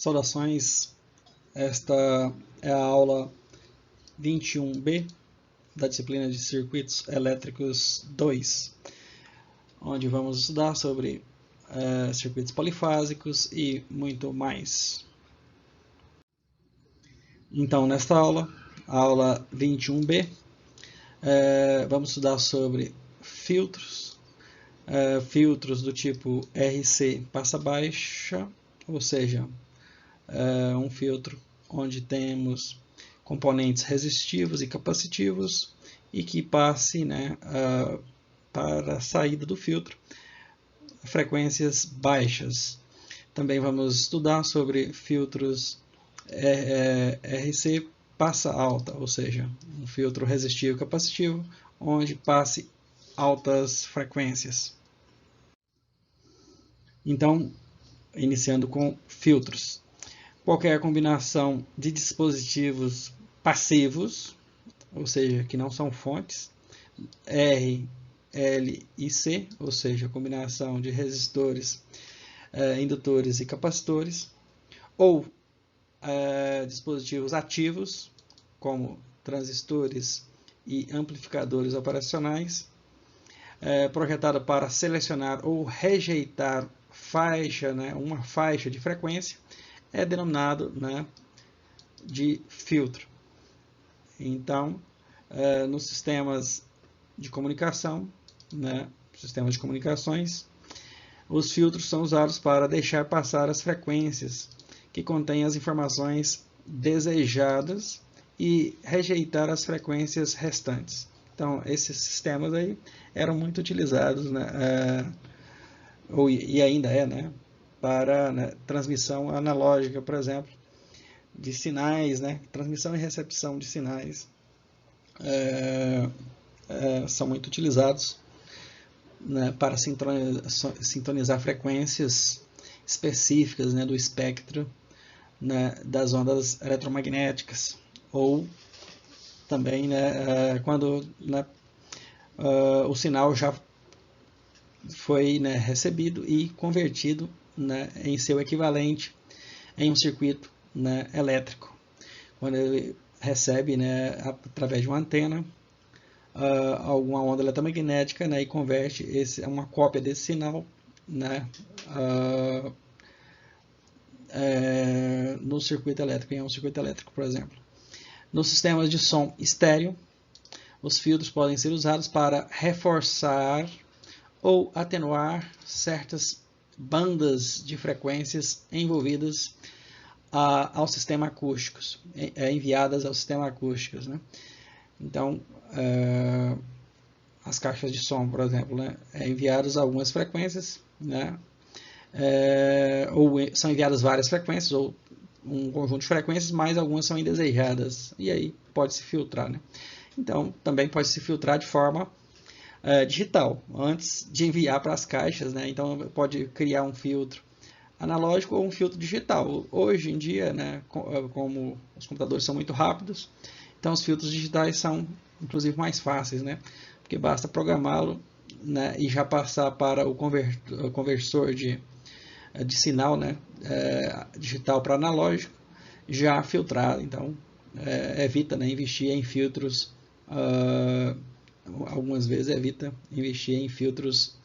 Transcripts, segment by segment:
Saudações, esta é a aula 21B da disciplina de Circuitos Elétricos 2, onde vamos estudar sobre circuitos polifásicos e muito mais. Então, nesta aula, a aula 21B, vamos estudar sobre filtros, filtros do tipo RC passa-baixa, ou seja, um filtro onde temos componentes resistivos e capacitivos e que passe para a saída do filtro frequências baixas. Também vamos estudar sobre filtros RC passa alta, ou seja, um filtro resistivo e capacitivo onde passe altas frequências. Então, iniciando com filtros. Qualquer combinação de dispositivos passivos, ou seja, que não são fontes, R, L e C, ou seja, combinação de resistores, indutores e capacitores, ou dispositivos ativos, como transistores e amplificadores operacionais, projetado para selecionar ou rejeitar uma faixa de frequência, é denominado de filtro. Então, nos sistemas de comunicação, sistemas de comunicações, os filtros são usados para deixar passar as frequências que contêm as informações desejadas e rejeitar as frequências restantes. Então, esses sistemas aí eram muito utilizados, e ainda é, para transmissão analógica, por exemplo, de sinais, transmissão e recepção de sinais são muito utilizados para sintonizar frequências específicas do espectro das ondas eletromagnéticas, ou também quando o sinal já foi recebido e convertido em seu equivalente em um circuito elétrico. Quando ele recebe através de uma antena alguma onda eletromagnética e converte uma cópia desse sinal no circuito elétrico, em um circuito elétrico, por exemplo. Nos sistemas de som estéreo, os filtros podem ser usados para reforçar ou atenuar certas bandas de frequências envolvidas ao sistema acústico, enviadas ao sistema acústico. Então, as caixas de som, por exemplo, enviadas algumas frequências, ou são enviadas várias frequências, ou um conjunto de frequências, mas algumas são indesejadas, e aí pode se filtrar. Então, também pode se filtrar de forma digital, antes de enviar para as caixas. Então, pode criar um filtro analógico ou um filtro digital. Hoje em dia, como os computadores são muito rápidos, então os filtros digitais são, inclusive, mais fáceis, porque basta programá-lo e já passar para o conversor de sinal digital para analógico, já filtrado. Então, evita investir em filtros, algumas vezes evita investir em filtros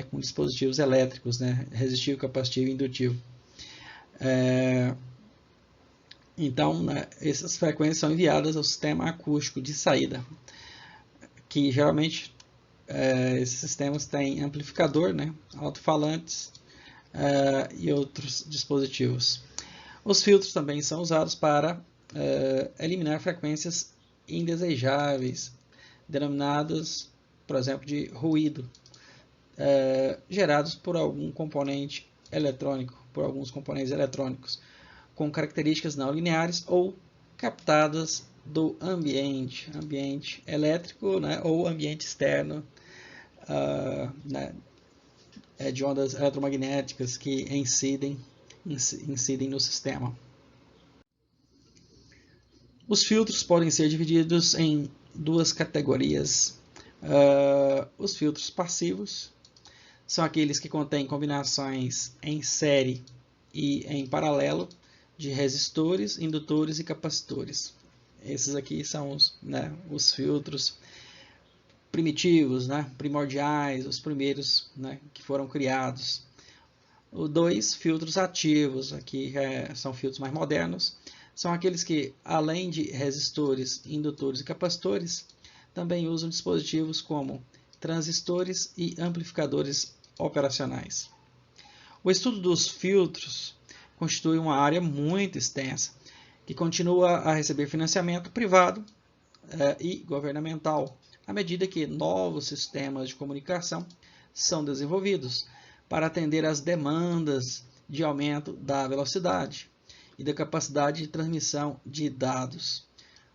com dispositivos elétricos, resistivo, capacitivo e indutivo. Então, essas frequências são enviadas ao sistema acústico de saída, que geralmente esses sistemas têm amplificador, alto-falantes e outros dispositivos. Os filtros também são usados para eliminar frequências indesejáveis, denominadas, por exemplo, de ruído, gerados por algum componente eletrônico, por alguns componentes eletrônicos, com características não lineares ou captadas do ambiente elétrico, ou ambiente externo, de ondas eletromagnéticas que incidem no sistema. Os filtros podem ser divididos em duas categorias. Os filtros passivos são aqueles que contêm combinações em série e em paralelo de resistores, indutores e capacitores. Esses aqui são os filtros primitivos, primordiais, os primeiros que foram criados. Os 2 filtros ativos, aqui são filtros mais modernos, são aqueles que, além de resistores, indutores e capacitores, também usam dispositivos como transistores e amplificadores operacionais. O estudo dos filtros constitui uma área muito extensa, que continua a receber financiamento privado e governamental, à medida que novos sistemas de comunicação são desenvolvidos para atender às demandas de aumento da velocidade e da capacidade de transmissão de dados.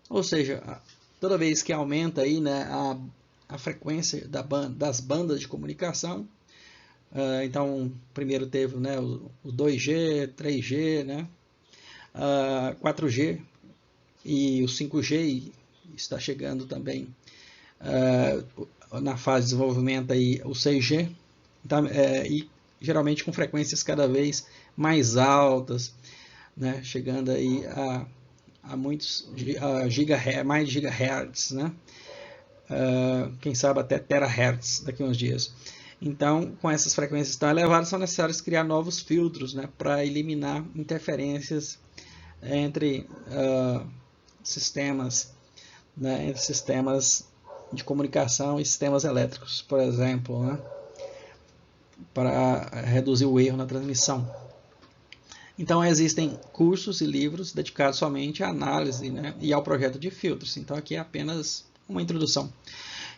Ou seja, toda vez que aumenta aí, a frequência das bandas de comunicação, então primeiro teve o 2G, 3G, 4G e o 5G está chegando também na fase de desenvolvimento aí, o 6G, e geralmente com frequências cada vez mais altas, chegando aí a muitos mais gigahertz, quem sabe até terahertz daqui a uns dias. Então, com essas frequências tão elevadas, são necessários criar novos filtros para eliminar interferências entre sistemas de comunicação e sistemas elétricos, por exemplo, para reduzir o erro na transmissão. Então, existem cursos e livros dedicados somente à análise e ao projeto de filtros. Então, aqui é apenas uma introdução,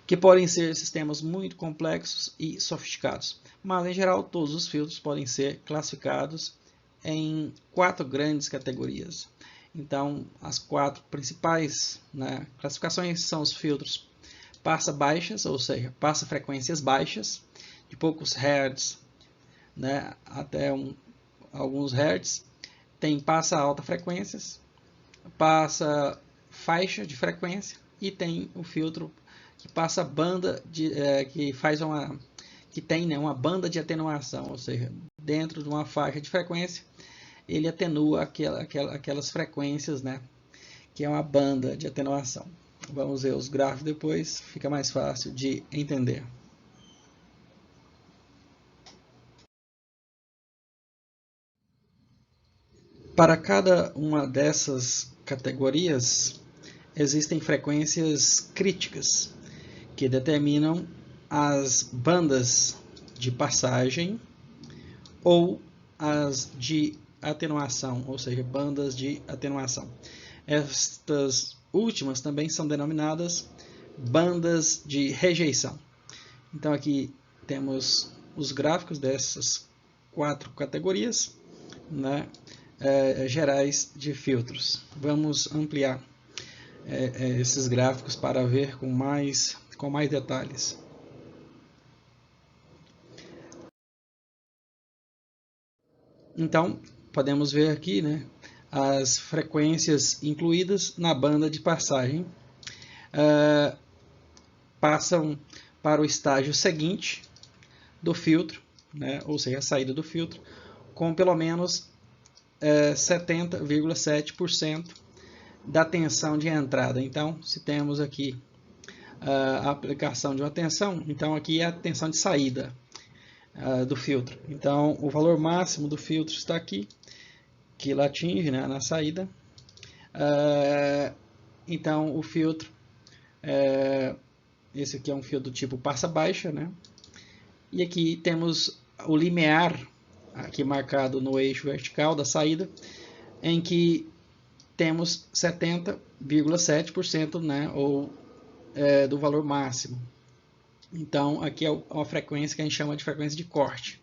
que podem ser sistemas muito complexos e sofisticados. Mas, em geral, todos os filtros podem ser classificados em 4 grandes categorias. Então, as 4 principais classificações são os filtros passa baixas, ou seja, passa frequências baixas, de poucos hertz até alguns hertz. Tem passa alta frequências, passa faixa de frequência e tem o filtro que passa banda que tem uma banda de atenuação, ou seja, dentro de uma faixa de frequência ele atenua aquelas frequências, que é uma banda de atenuação. Vamos ver os gráficos depois, fica mais fácil de entender. Para cada uma dessas categorias, existem frequências críticas, que determinam as bandas de passagem ou as de atenuação, ou seja, bandas de atenuação. Estas últimas também são denominadas bandas de rejeição. Então aqui temos os gráficos dessas 4 categorias gerais de filtros. Vamos ampliar esses gráficos para ver com mais detalhes. Então, podemos ver aqui as frequências incluídas na banda de passagem passam para o estágio seguinte do filtro, ou seja, a saída do filtro, com pelo menos 70,7% da tensão de entrada. Então, se temos aqui a aplicação de uma tensão, então aqui é a tensão de saída do filtro. Então, o valor máximo do filtro está aqui, que ele atinge na saída. Então, o filtro, esse aqui é um filtro tipo passa baixa, e aqui temos o limiar, aqui marcado no eixo vertical da saída, em que temos 70,7% do valor máximo. Então, aqui é uma frequência que a gente chama de frequência de corte.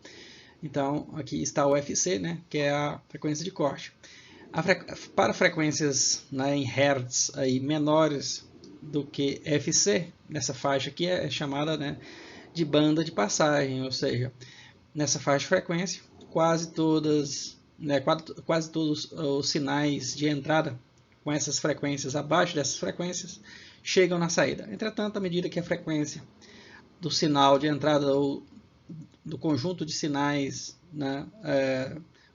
Então, aqui está o FC, que é a frequência de corte. Para frequências em hertz menores do que FC, nessa faixa aqui é chamada de banda de passagem, ou seja, nessa faixa de frequência, quase todos os sinais de entrada com essas frequências, abaixo dessas frequências, chegam na saída. Entretanto, à medida que a frequência do sinal de entrada ou do conjunto de sinais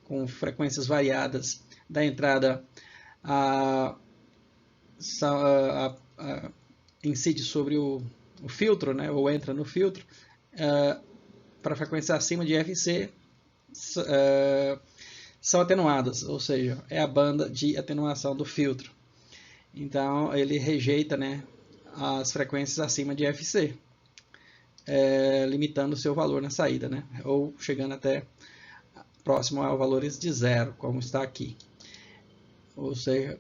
com frequências variadas da entrada incide sobre o filtro, né, ou entra no filtro, para frequência acima de FC são atenuadas, ou seja, é a banda de atenuação do filtro. Então ele rejeita, né, as frequências acima de FC, limitando o seu valor na saída, né, ou chegando até próximo a valores de zero, como está aqui. Ou seja,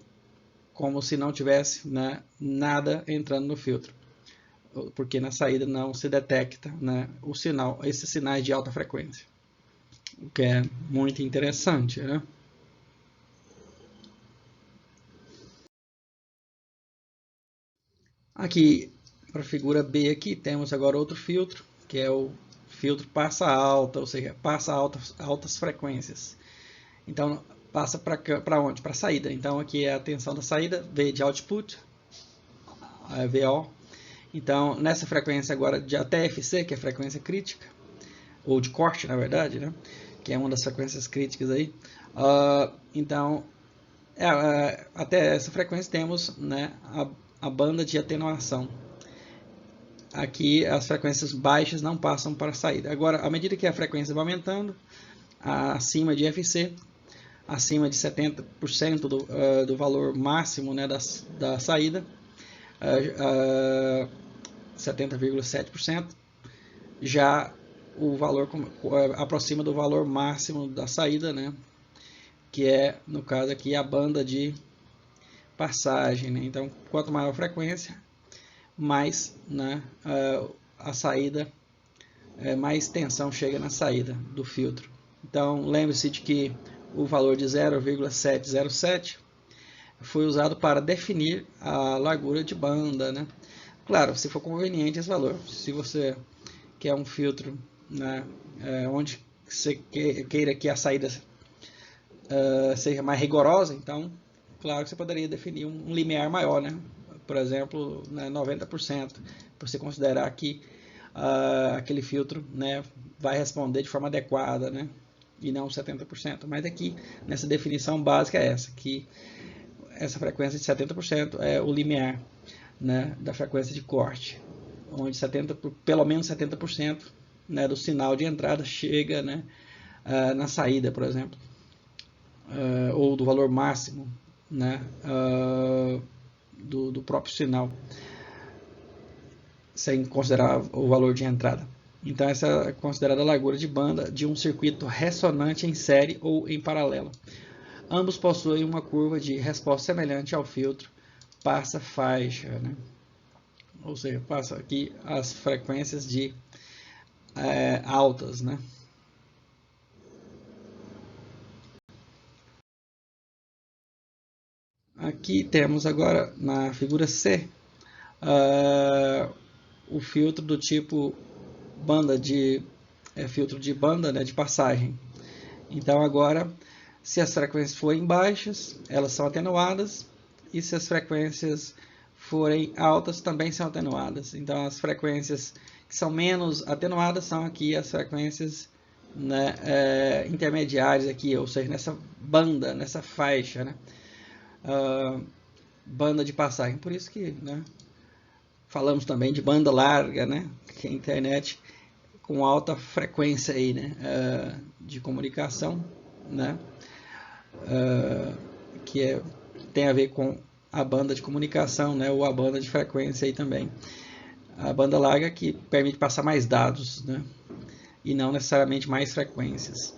como se não tivesse, né, nada entrando no filtro, porque na saída não se detecta, né, esses sinais de alta frequência, o que é muito interessante, né? Aqui, para a figura B aqui, temos agora outro filtro, que é o filtro passa alta, ou seja, passa altas frequências. Então, passa para onde? Para a saída. Então, aqui é a tensão da saída, V de output, VO. Então, nessa frequência agora de até FC, que é a frequência crítica, ou de corte, na verdade, né? Que é uma das frequências críticas aí. Então, até essa frequência temos, né, a banda de atenuação. Aqui as frequências baixas não passam para a saída. Agora, à medida que a frequência vai aumentando, acima de FC, acima de 70% do valor máximo, né, da saída, 70,7%, já o valor aproxima do valor máximo da saída, né, que é, no caso aqui, a banda de passagem, né? Então, quanto maior a frequência, mais, né, a saída, mais tensão chega na saída do filtro. Então, lembre-se de que o valor de 0,707 foi usado para definir a largura de banda, né? Claro, se for conveniente esse valor. Se você quer um filtro, né, onde você queira que a saída seja mais rigorosa, então, claro que você poderia definir um limiar maior, né? Por exemplo, né, 90%, para você considerar que aquele filtro, né, vai responder de forma adequada, né? E não 70%. Mas aqui, nessa definição básica é essa, que essa frequência de 70% é o limiar, né, da frequência de corte, onde pelo menos 70%, né, do sinal de entrada chega, né, na saída, por exemplo, ou do valor máximo, né, do próprio sinal, sem considerar o valor de entrada. Então essa é considerada a largura de banda de um circuito ressonante em série ou em paralelo. Ambos possuem uma curva de resposta semelhante ao filtro passa-faixa, né? Ou seja, passa aqui as frequências de altas, né? Aqui temos agora na figura C o filtro do tipo banda filtro de banda, né, de passagem. Então agora, se as frequências forem baixas, elas são atenuadas, e se as frequências forem altas, também são atenuadas. Então as frequências que são menos atenuadas são aqui as frequências, né, intermediárias aqui, ou seja, nessa banda, nessa faixa, né, banda de passagem. Por isso que, né, falamos também de banda larga, né, que é a internet com alta frequência aí, né, de comunicação, né, que tem a ver com a banda de comunicação, né, ou a banda de frequência aí também. A banda larga que permite passar mais dados, né, e não necessariamente mais frequências.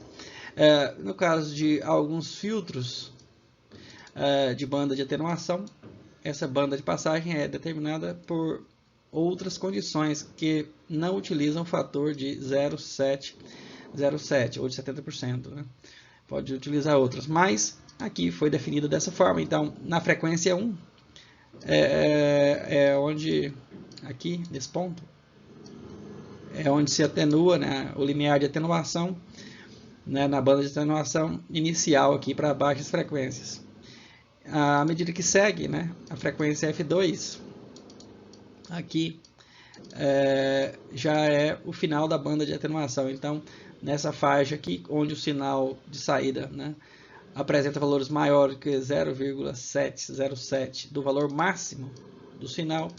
No caso de alguns filtros de banda de atenuação, essa banda de passagem é determinada por outras condições que não utilizam o fator de 0,707 ou de 70%, né? Pode utilizar outras, mas aqui foi definido dessa forma. Então, na frequência 1, onde, aqui, nesse ponto, é onde se atenua, né, o limiar de atenuação, né, na banda de atenuação inicial aqui para baixas frequências. À medida que segue, né, a frequência F2, aqui já é o final da banda de atenuação. Então, nessa faixa aqui, onde o sinal de saída, né, apresenta valores maiores que 0,707 do valor máximo do sinal,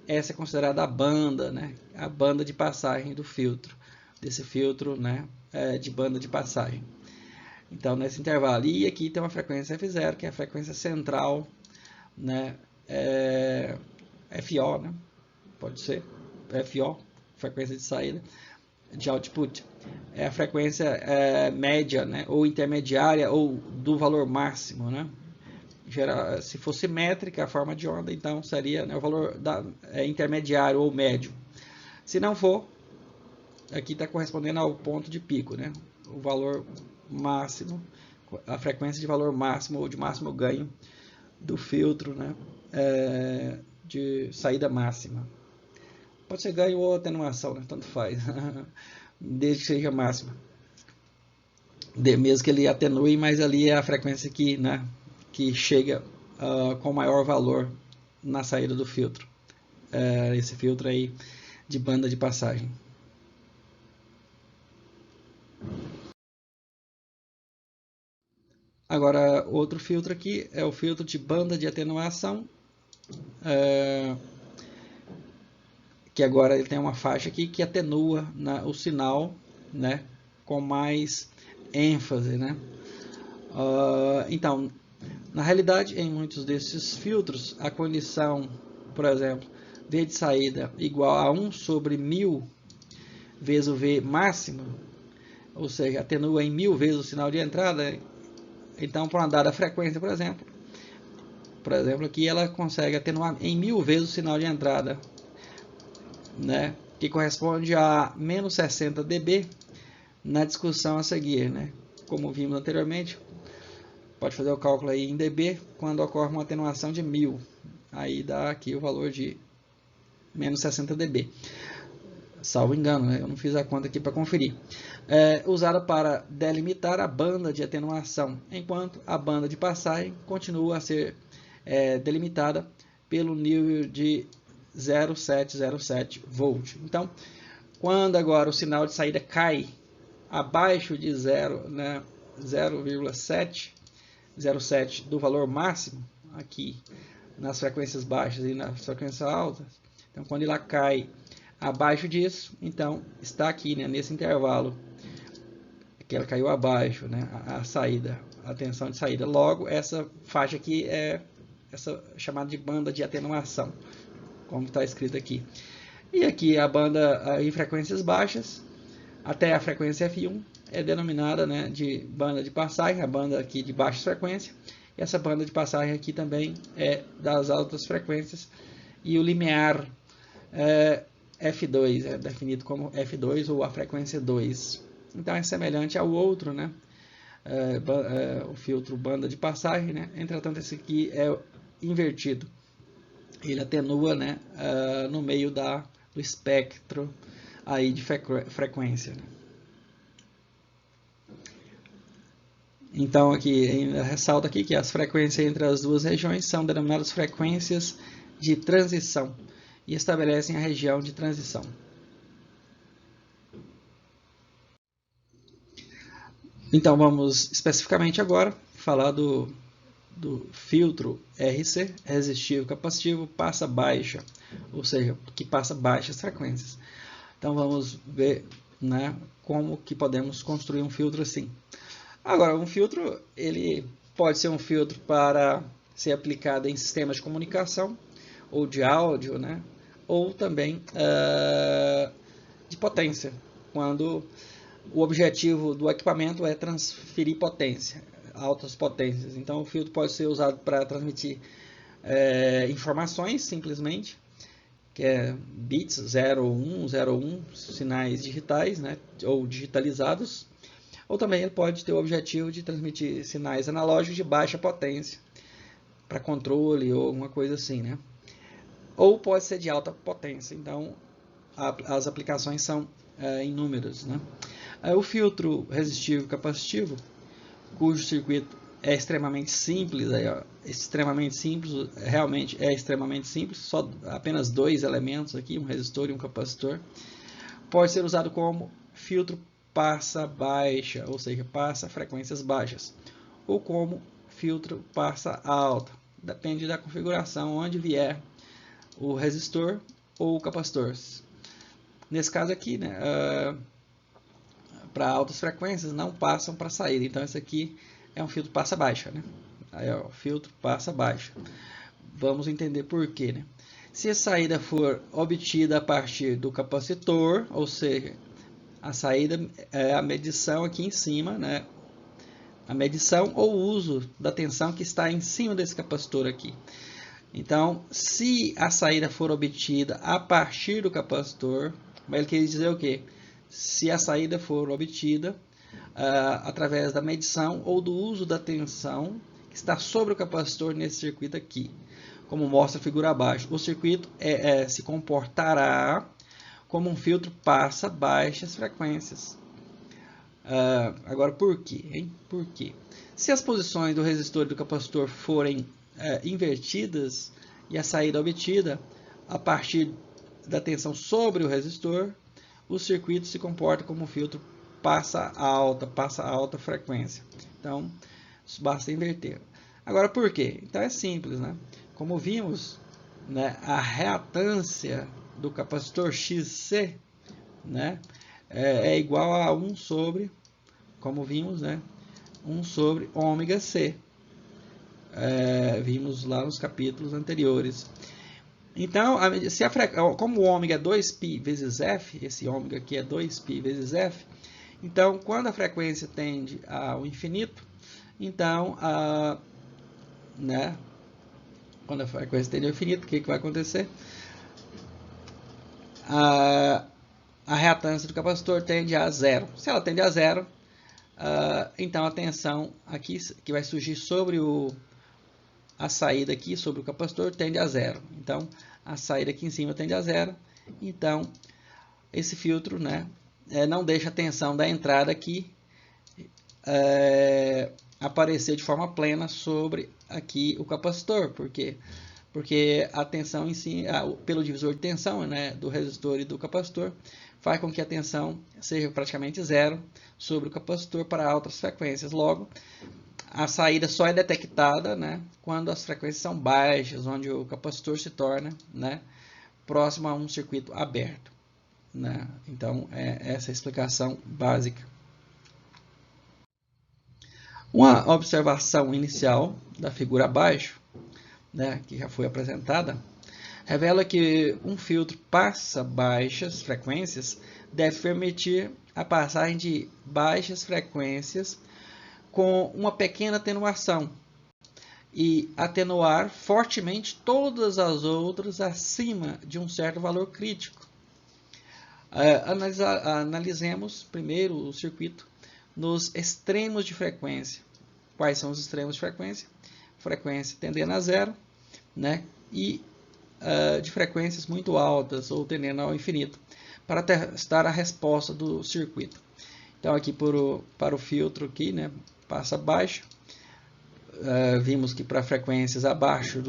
essa é considerada a banda, né? A banda de passagem do filtro, desse filtro, né? De banda de passagem. Então, nesse intervalo. E aqui tem uma frequência F0, que é a frequência central, né? FO, né? Pode ser FO, frequência de saída, de output. É a frequência média, né? Ou intermediária, ou do valor máximo, né? Se fosse métrica a forma de onda, então seria, né, o valor intermediário ou médio. Se não for, aqui está correspondendo ao ponto de pico, né? O valor máximo, a frequência de valor máximo ou de máximo ganho do filtro, né? De saída máxima. Pode ser ganho ou atenuação, né? Tanto faz, desde que seja máxima. Mesmo que ele atenue, mas ali é a frequência que, né, que chega com maior valor na saída do filtro. Esse filtro aí de banda de passagem. Agora, outro filtro aqui é o filtro de banda de atenuação, que agora ele tem uma faixa aqui que atenua o sinal, né, com mais ênfase, né? Então, na realidade, em muitos desses filtros, a condição, por exemplo, V de saída igual a 1 sobre 1000 vezes o V máximo, ou seja, atenua em 1000 vezes o sinal de entrada. Então, para uma dada frequência, por exemplo aqui ela consegue atenuar em 1000 vezes o sinal de entrada, né, que corresponde a menos 60 dB na discussão a seguir, né? Como vimos anteriormente, pode fazer o cálculo aí em dB quando ocorre uma atenuação de 1000. Aí dá aqui o valor de menos 60 dB. Salvo engano, né? Eu não fiz a conta aqui para conferir. Usada para delimitar a banda de atenuação, enquanto a banda de passagem continua a ser delimitada pelo nível de 0,707 volt. Então, quando agora o sinal de saída cai abaixo de 0,707 do valor máximo, aqui nas frequências baixas e nas frequências altas, então quando ela cai abaixo disso, então está aqui, né, nesse intervalo que ela caiu abaixo, né, a saída, a tensão de saída. Logo, essa faixa aqui é essa chamada de banda de atenuação, como está escrito aqui. E aqui a banda em frequências baixas, até a frequência F1, é denominada, né, de banda de passagem, a banda aqui de baixa frequência. E essa banda de passagem aqui também é das altas frequências. E o limiar F2 é definido como F2 ou a frequência 2. Então é semelhante ao outro, né, o filtro banda de passagem, né? Entretanto, esse aqui é invertido. Ele atenua, né, no meio do espectro aí de frequência, né? Então aqui ressalta aqui que as frequências entre as duas regiões são denominadas frequências de transição e estabelecem a região de transição. Então vamos especificamente agora falar do filtro RC, resistivo capacitivo, passa baixa, ou seja, que passa baixas frequências. Então vamos ver, né, como que podemos construir um filtro assim. Agora, um filtro, ele pode ser um filtro para ser aplicado em sistemas de comunicação, ou de áudio, né, ou também de potência, quando o objetivo do equipamento é transferir potência, altas potências. Então, o filtro pode ser usado para transmitir informações, simplesmente, que é bits 0, 1, 0, 1, sinais digitais, né, ou digitalizados. Ou também ele pode ter o objetivo de transmitir sinais analógicos de baixa potência, para controle ou alguma coisa assim, né? Ou pode ser de alta potência. Então, as aplicações são inúmeras, né? O filtro resistivo capacitivo, cujo circuito é extremamente simples, realmente é extremamente simples, só apenas dois elementos aqui, um resistor e um capacitor, pode ser usado como filtro passa baixa, ou seja, passa frequências baixas, ou como filtro passa alta. Depende da configuração onde vier o resistor ou o capacitor. Nesse caso aqui, né, para altas frequências não passam para saída. Então esse aqui é um filtro passa baixa, né? Aí, ó, filtro passa baixa. Vamos entender por quê, né? Se a saída for obtida a partir do capacitor, ou seja, a saída é a medição aqui em cima, né? A medição ou uso da tensão que está em cima desse capacitor aqui. Então, se a saída for obtida a partir do capacitor, ele quer dizer o quê? Se a saída for obtida através da medição ou do uso da tensão que está sobre o capacitor nesse circuito aqui, como mostra a figura abaixo. O circuito se comportará como um filtro passa baixas frequências. Agora, por quê? Hein? Por quê? Se as posições do resistor e do capacitor forem invertidas e a saída obtida a partir da tensão sobre o resistor, o circuito se comporta como um filtro passa alta frequência. Então, basta inverter. Agora, por quê? Então é simples, né? Como vimos, né, a reatância do capacitor XC, né, é igual a 1 sobre, como vimos, né, 1 sobre ômega C. Vimos lá nos capítulos anteriores. Então, como o ômega é 2π vezes F, esse ômega aqui é 2π vezes F, então, quando a frequência tende ao infinito, então, né, quando a frequência tende ao infinito, o que vai acontecer? A reatância do capacitor tende a zero. Se ela tende a zero, então a tensão aqui que vai surgir sobre a saída aqui sobre o capacitor tende a zero. Então, a saída aqui em cima tende a zero. Então, esse filtro, né, não deixa a tensão da entrada aqui aparecer de forma plena sobre aqui o capacitor. Por quê? Porque a tensão em si, pelo divisor de tensão, né, do resistor e do capacitor, faz com que a tensão seja praticamente zero sobre o capacitor para altas frequências. Logo, a saída só é detectada, né, quando as frequências são baixas, onde o capacitor se torna, né, próximo a um circuito aberto, né? Então, é essa a explicação básica. Uma observação inicial da figura abaixo, né, que já foi apresentada, revela que um filtro passa baixas frequências deve permitir a passagem de baixas frequências com uma pequena atenuação e atenuar fortemente todas as outras acima de um certo valor crítico. Analisemos primeiro o circuito nos extremos de frequência. Quais são os extremos de frequência? Frequência tendendo a zero, né? E de frequências muito altas ou tendendo ao infinito, para testar a resposta do circuito. Então, aqui para o filtro, aqui, né, passa baixo, vimos que para frequências abaixo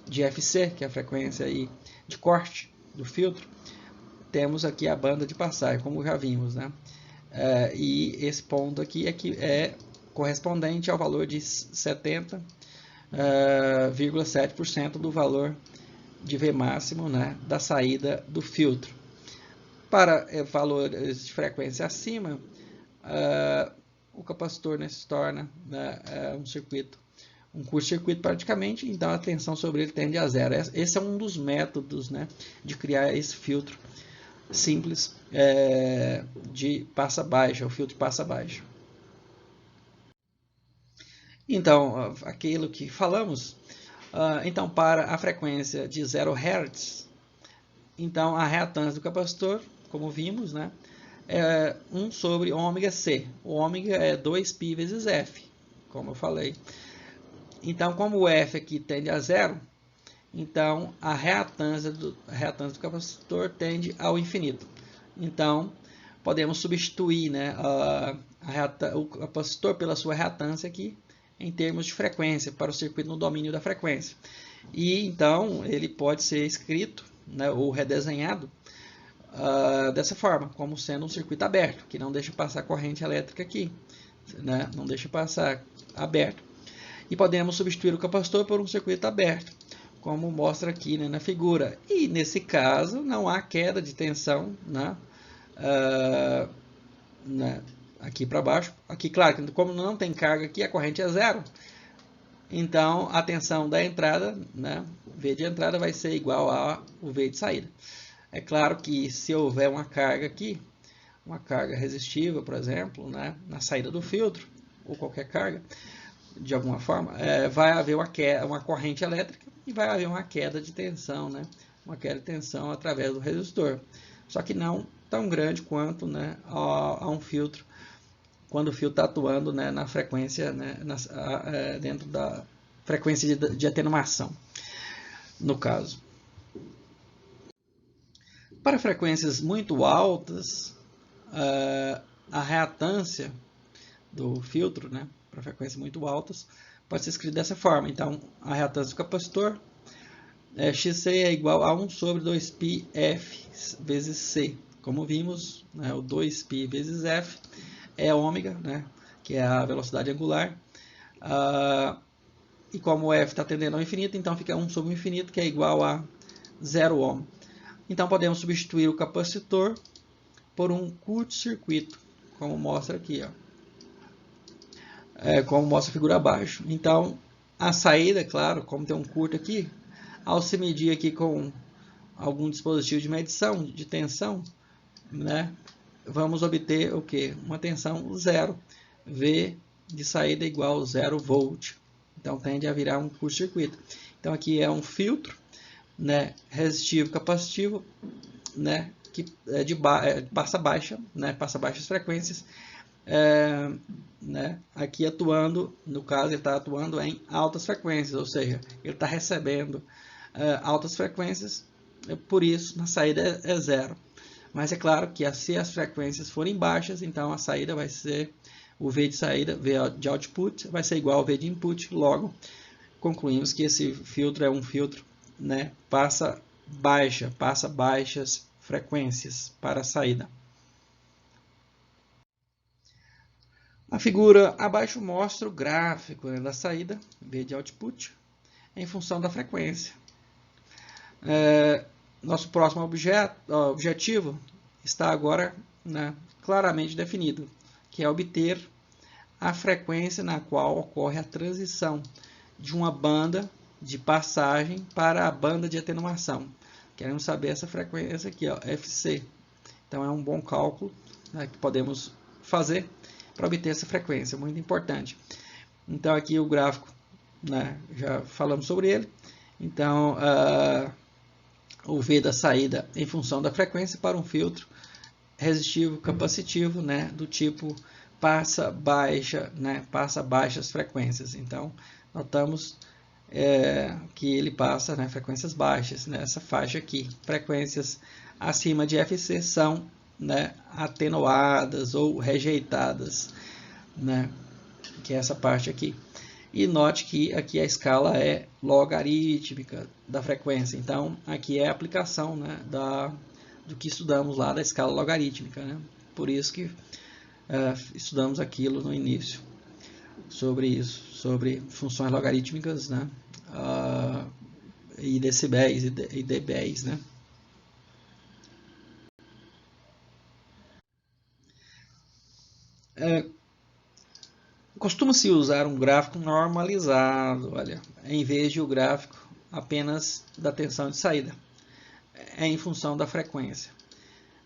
de FC, que é a frequência aí de corte do filtro, temos aqui a banda de passagem, como já vimos, né? E esse ponto aqui é correspondente ao valor de 70,7% do valor de V máximo, né, da saída do filtro. Para valores de frequência acima, o capacitor, né, se torna, né, um curto-circuito praticamente, então a tensão sobre ele tende a zero. Esse é um dos métodos, né, de criar esse filtro simples de passa baixa, o filtro passa baixa. Então, aquilo que falamos, então para a frequência de 0 Hz, então a reatância do capacitor, como vimos, né, é 1 sobre ômega C. O ômega é 2π vezes F, como eu falei. Então, como o F aqui tende a zero, então a reatância do capacitor tende ao infinito. Então, podemos substituir, né, o capacitor pela sua reatância aqui, em termos de frequência, para o circuito no domínio da frequência. E então, ele pode ser escrito, né, ou redesenhado dessa forma, como sendo um circuito aberto, que não deixa passar corrente elétrica aqui, né, não deixa passar aberto. E podemos substituir o capacitor por um circuito aberto, como mostra aqui, né, na figura. E nesse caso não há queda de tensão, né, aqui para baixo. Aqui, claro, como não tem carga aqui, a corrente é zero. Então a tensão da entrada, né, V de entrada, vai ser igual ao V de saída. É claro que se houver uma carga aqui, uma carga resistiva, por exemplo, né, na saída do filtro, ou qualquer carga, de alguma forma, vai haver uma corrente elétrica e vai haver uma queda de tensão, né? Uma queda de tensão através do resistor. Só que não tão grande quanto, né, a um filtro, quando o filtro está atuando, né, na frequência, né, dentro da frequência de atenuação, no caso. Para frequências muito altas, a reatância do filtro, né, para frequências muito altas, pode ser escrito dessa forma. Então, a reatância do capacitor, Xc é igual a 1 sobre 2π F vezes C. Como vimos, né, o 2π vezes F é ômega, né, que é a velocidade angular. E como o F está tendendo ao infinito, então fica 1 sobre o infinito, que é igual a 0 ohm. Então, podemos substituir o capacitor por um curto-circuito, como mostra aqui, ó. Como mostra a figura abaixo. Então, a saída, claro, como tem um curto aqui, ao se medir aqui com algum dispositivo de medição de tensão, né, vamos obter o quê? Uma tensão zero. V de saída igual a 0 volt. Então, tende a virar um curto-circuito. Então, aqui é um filtro, né, resistivo capacitivo, né, que passa baixas frequências, né, aqui atuando, no caso ele está atuando em altas frequências, ou seja, ele está recebendo altas frequências, por isso na saída é zero. Mas é claro que se as frequências forem baixas, então a saída vai ser, o V de saída, V de output, vai ser igual ao V de input. Logo, concluímos que esse filtro é um filtro, né, passa baixas frequências para a saída. A figura abaixo mostra o gráfico, né, da saída, V de output, em função da frequência. Nosso próximo objetivo está agora, né, claramente definido, que é obter a frequência na qual ocorre a transição de uma banda de passagem para a banda de atenuação. Queremos saber essa frequência aqui, ó, Fc. Então é um bom cálculo, né, que podemos fazer para obter essa frequência, muito importante. Então aqui o gráfico, né, já falamos sobre ele. Então o V da saída em função da frequência para um filtro resistivo capacitivo, né, do tipo passa baixas frequências. Então notamos que ele passa, né, frequências baixas nessa faixa aqui. Frequências acima de Fc são, né, atenuadas ou rejeitadas, né, que é essa parte aqui. E note que aqui a escala é logarítmica da frequência. Então aqui é a aplicação, né, do que estudamos lá da escala logarítmica, né? Por isso que estudamos aquilo no início sobre isso, sobre funções logarítmicas, né, e decibéis e dBs, né? Costuma-se usar um gráfico normalizado, olha, em vez de o gráfico apenas da tensão de saída, em função da frequência.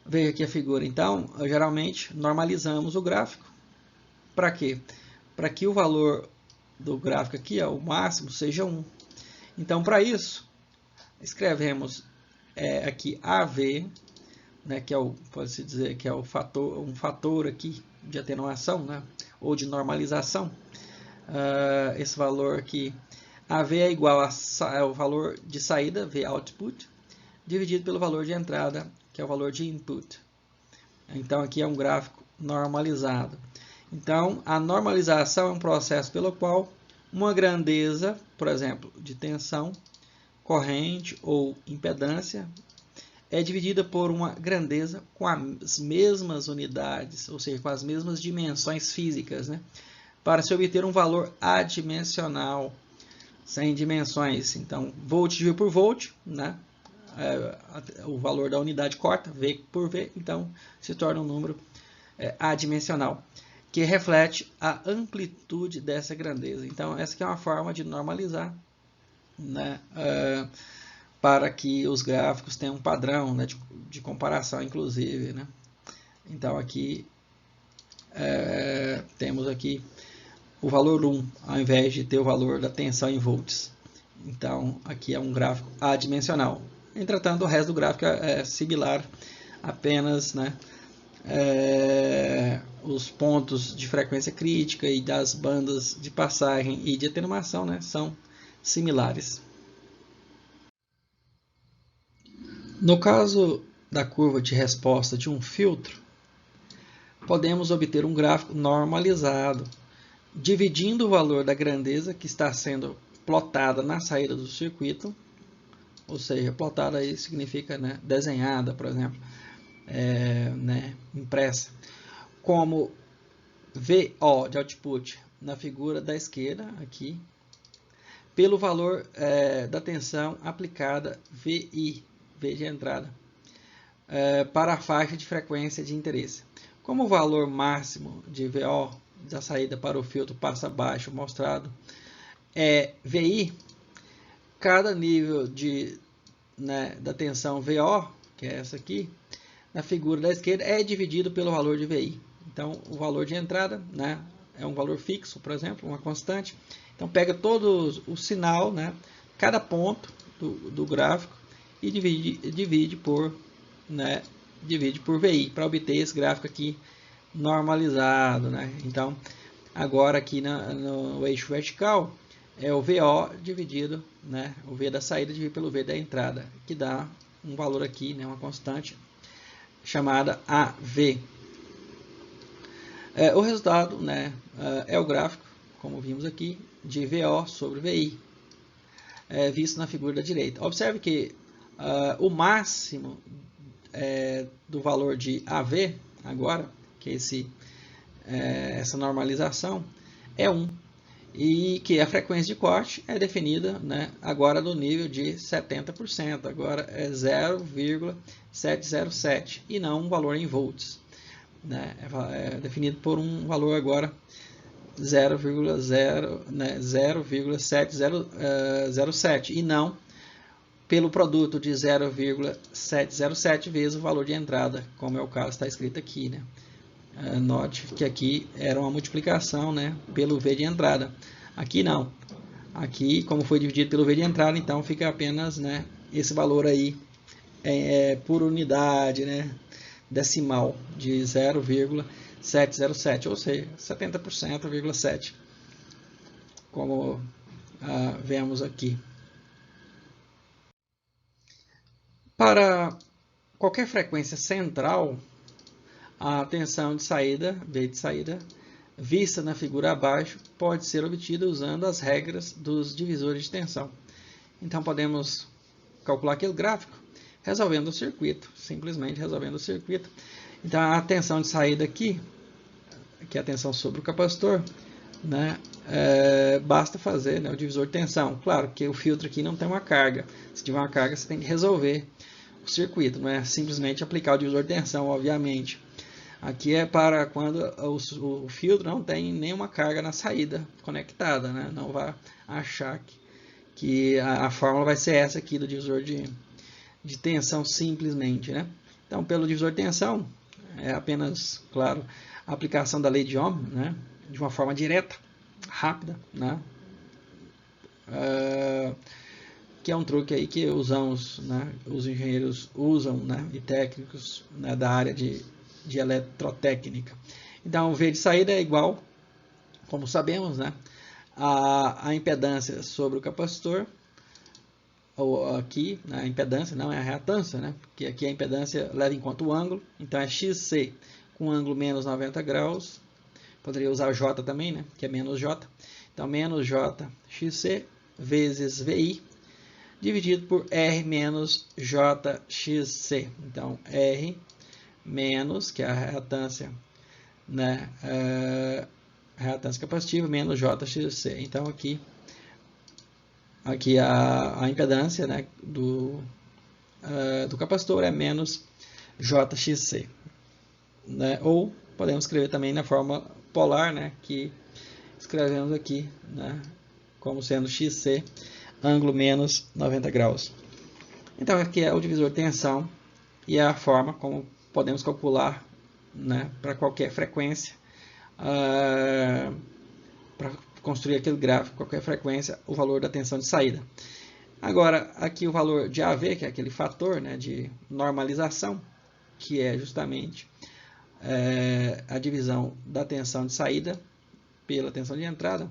Veja aqui a figura. Então, geralmente normalizamos o gráfico. Para quê? Para que o valor do gráfico aqui, ó, o máximo, seja 1. Então, para isso, escrevemos aqui AV, né, que é pode-se dizer que é um fator aqui de atenuação, né, ou de normalização. Esse valor aqui, AV é igual ao valor de saída, V output, dividido pelo valor de entrada, que é o valor de input. Então, aqui é um gráfico normalizado. Então, a normalização é um processo pelo qual uma grandeza, por exemplo, de tensão, corrente ou impedância, é dividida por uma grandeza com as mesmas unidades, ou seja, com as mesmas dimensões físicas, né? para se obter um valor adimensional, sem dimensões. Então, volt dividido por volt, né? O valor da unidade corta, V por V, então se torna um número adimensional, que reflete a amplitude dessa grandeza. Então, essa aqui é uma forma de normalizar, né? Para que os gráficos tenham um padrão, né, de comparação, inclusive, né? Então, aqui temos aqui o valor 1, ao invés de ter o valor da tensão em volts. Então, aqui é um gráfico adimensional. Entretanto, o resto do gráfico é similar, apenas, né, os pontos de frequência crítica e das bandas de passagem e de atenuação, né, são similares. No caso da curva de resposta de um filtro, podemos obter um gráfico normalizado, dividindo o valor da grandeza que está sendo plotada na saída do circuito, ou seja, plotada aí significa, né, desenhada, por exemplo, né, impressa, como VO de output na figura da esquerda, aqui, pelo valor da tensão aplicada VI, V de entrada, para a faixa de frequência de interesse. Como o valor máximo de VO da saída para o filtro passa abaixo mostrado é VI, cada nível da tensão VO, que é essa aqui, na figura da esquerda, é dividido pelo valor de VI. Então, o valor de entrada, né, é um valor fixo, por exemplo, uma constante. Então, pega todo o sinal, né, cada ponto do gráfico e divide por VI, para obter esse gráfico aqui normalizado, né? Então, agora aqui no eixo vertical, é o VO dividido, né, o V da saída dividido pelo V da entrada, que dá um valor aqui, né, uma constante, chamada AV. O resultado, né, é o gráfico, como vimos aqui, de VO sobre VI, visto na figura da direita. Observe que o máximo do valor de AV, agora, que é essa normalização, é 1. E que a frequência de corte é definida, né, agora no nível de 70%, agora é 0,707 e não um valor em volts, né, é definido por um valor agora 0,707 e não pelo produto de 0,707 vezes o valor de entrada, como é o caso, está escrito aqui, né? Note que aqui era uma multiplicação, né, pelo V de entrada. Aqui não. Aqui, como foi dividido pelo V de entrada, então fica apenas, né, esse valor aí por unidade, né, decimal de 0,707, ou seja, 70%,7, como vemos aqui. Para qualquer frequência central, a tensão de saída, V de saída, vista na figura abaixo, pode ser obtida usando as regras dos divisores de tensão. Então, podemos calcular aquele gráfico resolvendo o circuito, simplesmente resolvendo o circuito. Então, a tensão de saída aqui, que é a tensão sobre o capacitor, né, basta fazer, né, o divisor de tensão. Claro que o filtro aqui não tem uma carga. Se tiver uma carga, você tem que resolver o circuito, não é simplesmente aplicar o divisor de tensão, obviamente. Aqui é para quando o filtro não tem nenhuma carga na saída conectada, né? Não vai achar que a fórmula vai ser essa aqui do divisor de tensão simplesmente, né? Então, pelo divisor de tensão, é apenas, claro, a aplicação da lei de Ohm, né? De uma forma direta, rápida, né? Que é um truque aí que usamos, né? Os engenheiros usam, né? E técnicos, né, da área de eletrotécnica. Então, o V de saída é igual, como sabemos, né, a impedância sobre o capacitor, ou aqui, né, a impedância não é a reatância, né, porque aqui a impedância leva em conta o ângulo, então é XC com ângulo menos 90 graus, poderia usar J também, né, que é menos J, então menos J XC vezes VI, dividido por R menos JXC, então R menos, que é a reatância, né, reatância capacitiva menos JXC. Então aqui a impedância, né, do capacitor é menos JXC, né? Ou podemos escrever também na forma polar, né, que escrevemos aqui, né, como sendo XC, ângulo menos 90 graus. Então aqui é o divisor de tensão e é a forma como podemos calcular, né, para qualquer frequência, para construir aquele gráfico, qualquer frequência, o valor da tensão de saída. Agora, aqui o valor de AV, que é aquele fator, né, de normalização, que é justamente a divisão da tensão de saída pela tensão de entrada,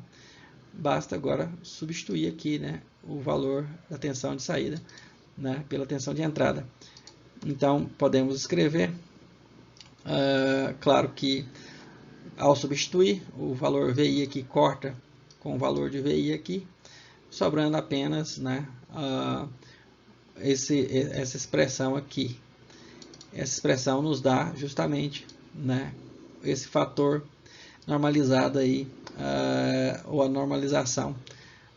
basta agora substituir aqui, né, o valor da tensão de saída, né, pela tensão de entrada. Então, podemos escrever, claro que ao substituir, o valor VI aqui corta com o valor de VI aqui, sobrando apenas, né, essa expressão aqui. Essa expressão nos dá justamente, né, esse fator normalizado aí, ou a normalização,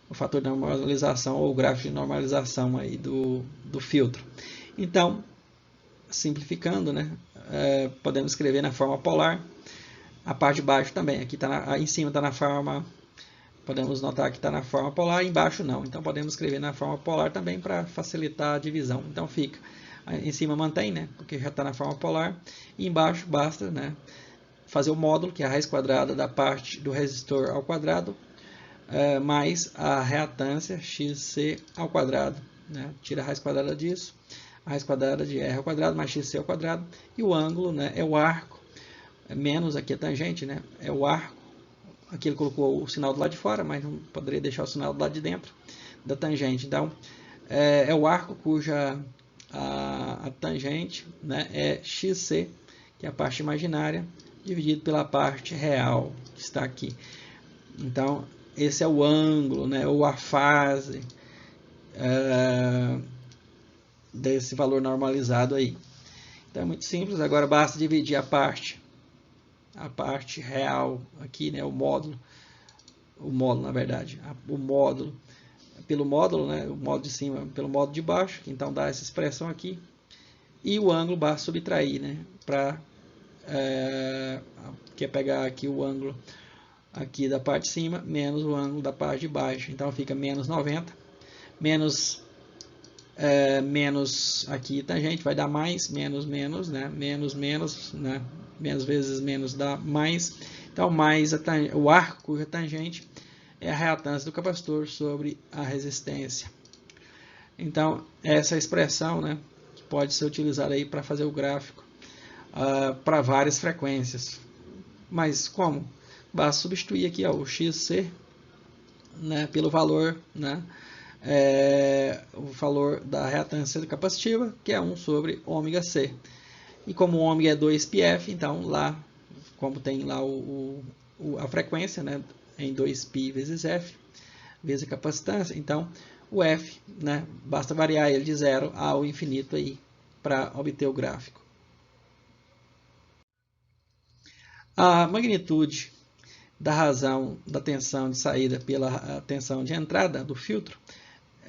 o fator de normalização ou o gráfico de normalização aí do filtro. Então, simplificando, né, podemos escrever na forma polar. A parte de baixo também, aqui tá em cima está na forma, podemos notar que está na forma polar, embaixo não. Então podemos escrever na forma polar também para facilitar a divisão. Então fica, em cima mantém, né, porque já está na forma polar, e embaixo basta, né, fazer o módulo, que é a raiz quadrada da parte do resistor ao quadrado, mais a reatância XC ao quadrado, né, tira a raiz quadrada disso, a raiz quadrada de R ao quadrado mais XC ao quadrado, e o ângulo, né, é o arco, menos aqui a tangente, né, é o arco. Aqui ele colocou o sinal do lado de fora, mas não poderia deixar o sinal do lado de dentro da tangente. Então, é o arco cuja a tangente, né, é XC, que é a parte imaginária, dividido pela parte real, que está aqui. Então, esse é o ângulo, né, ou a fase desse valor normalizado aí. Então, é muito simples. Agora, basta dividir a parte real aqui, né, o módulo na verdade, o módulo pelo módulo, né, o módulo de cima pelo módulo de baixo, então dá essa expressão aqui, e o ângulo basta subtrair, né, para quer pegar aqui o ângulo aqui da parte de cima menos o ângulo da parte de baixo, então fica menos 90, menos aqui tangente vai dar mais, menos, né, menos, né, menos vezes menos dá mais, então mais o arco cuja tangente é a reatância do capacitor sobre a resistência. Então essa expressão, né, que pode ser utilizada aí para fazer o gráfico para várias frequências. Mas como? Basta substituir aqui o XC, né, pelo valor, né, o valor da reatância capacitiva, que é 1 sobre ômega C. E como o ômega é 2πf, então lá, como tem lá a frequência, né, em 2π vezes F, vezes a capacitância, então o F, né, basta variar ele de 0 ao infinito aí para obter o gráfico. A magnitude da razão da tensão de saída pela tensão de entrada do filtro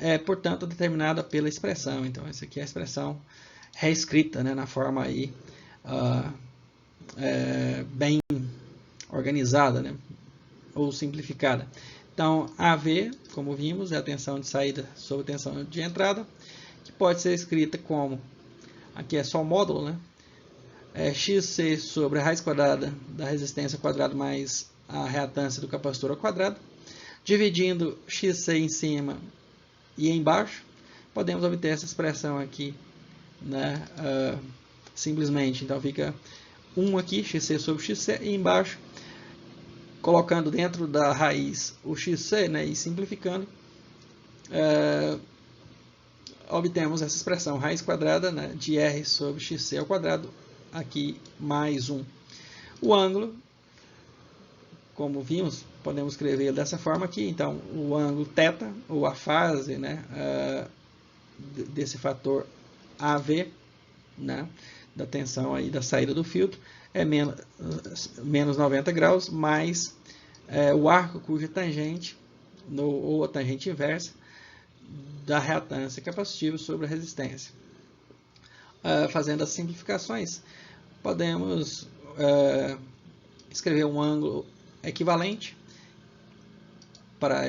é, portanto, determinada pela expressão. Então, essa aqui é a expressão reescrita, né, na forma aí, bem organizada, né, ou simplificada. Então, AV, como vimos, é a tensão de saída sobre a tensão de entrada, que pode ser escrita como, aqui é só o módulo, né, XC sobre a raiz quadrada da resistência ao quadrado mais a reatância do capacitor ao quadrado, dividindo XC em cima e embaixo, podemos obter essa expressão aqui, né, simplesmente. Então fica 1 aqui, XC sobre XC, e embaixo, colocando dentro da raiz o XC, né, e simplificando, obtemos essa expressão, raiz quadrada, né, de R sobre XC ao quadrado, aqui mais 1. O ângulo, como vimos, podemos escrever dessa forma aqui. Então, o ângulo θ, ou a fase, né, desse fator AV, né, da tensão aí da saída do filtro, é menos 90 graus, mais o arco cuja tangente ou a tangente inversa da reatância capacitiva sobre a resistência. Fazendo as simplificações, podemos escrever um ângulo equivalente para,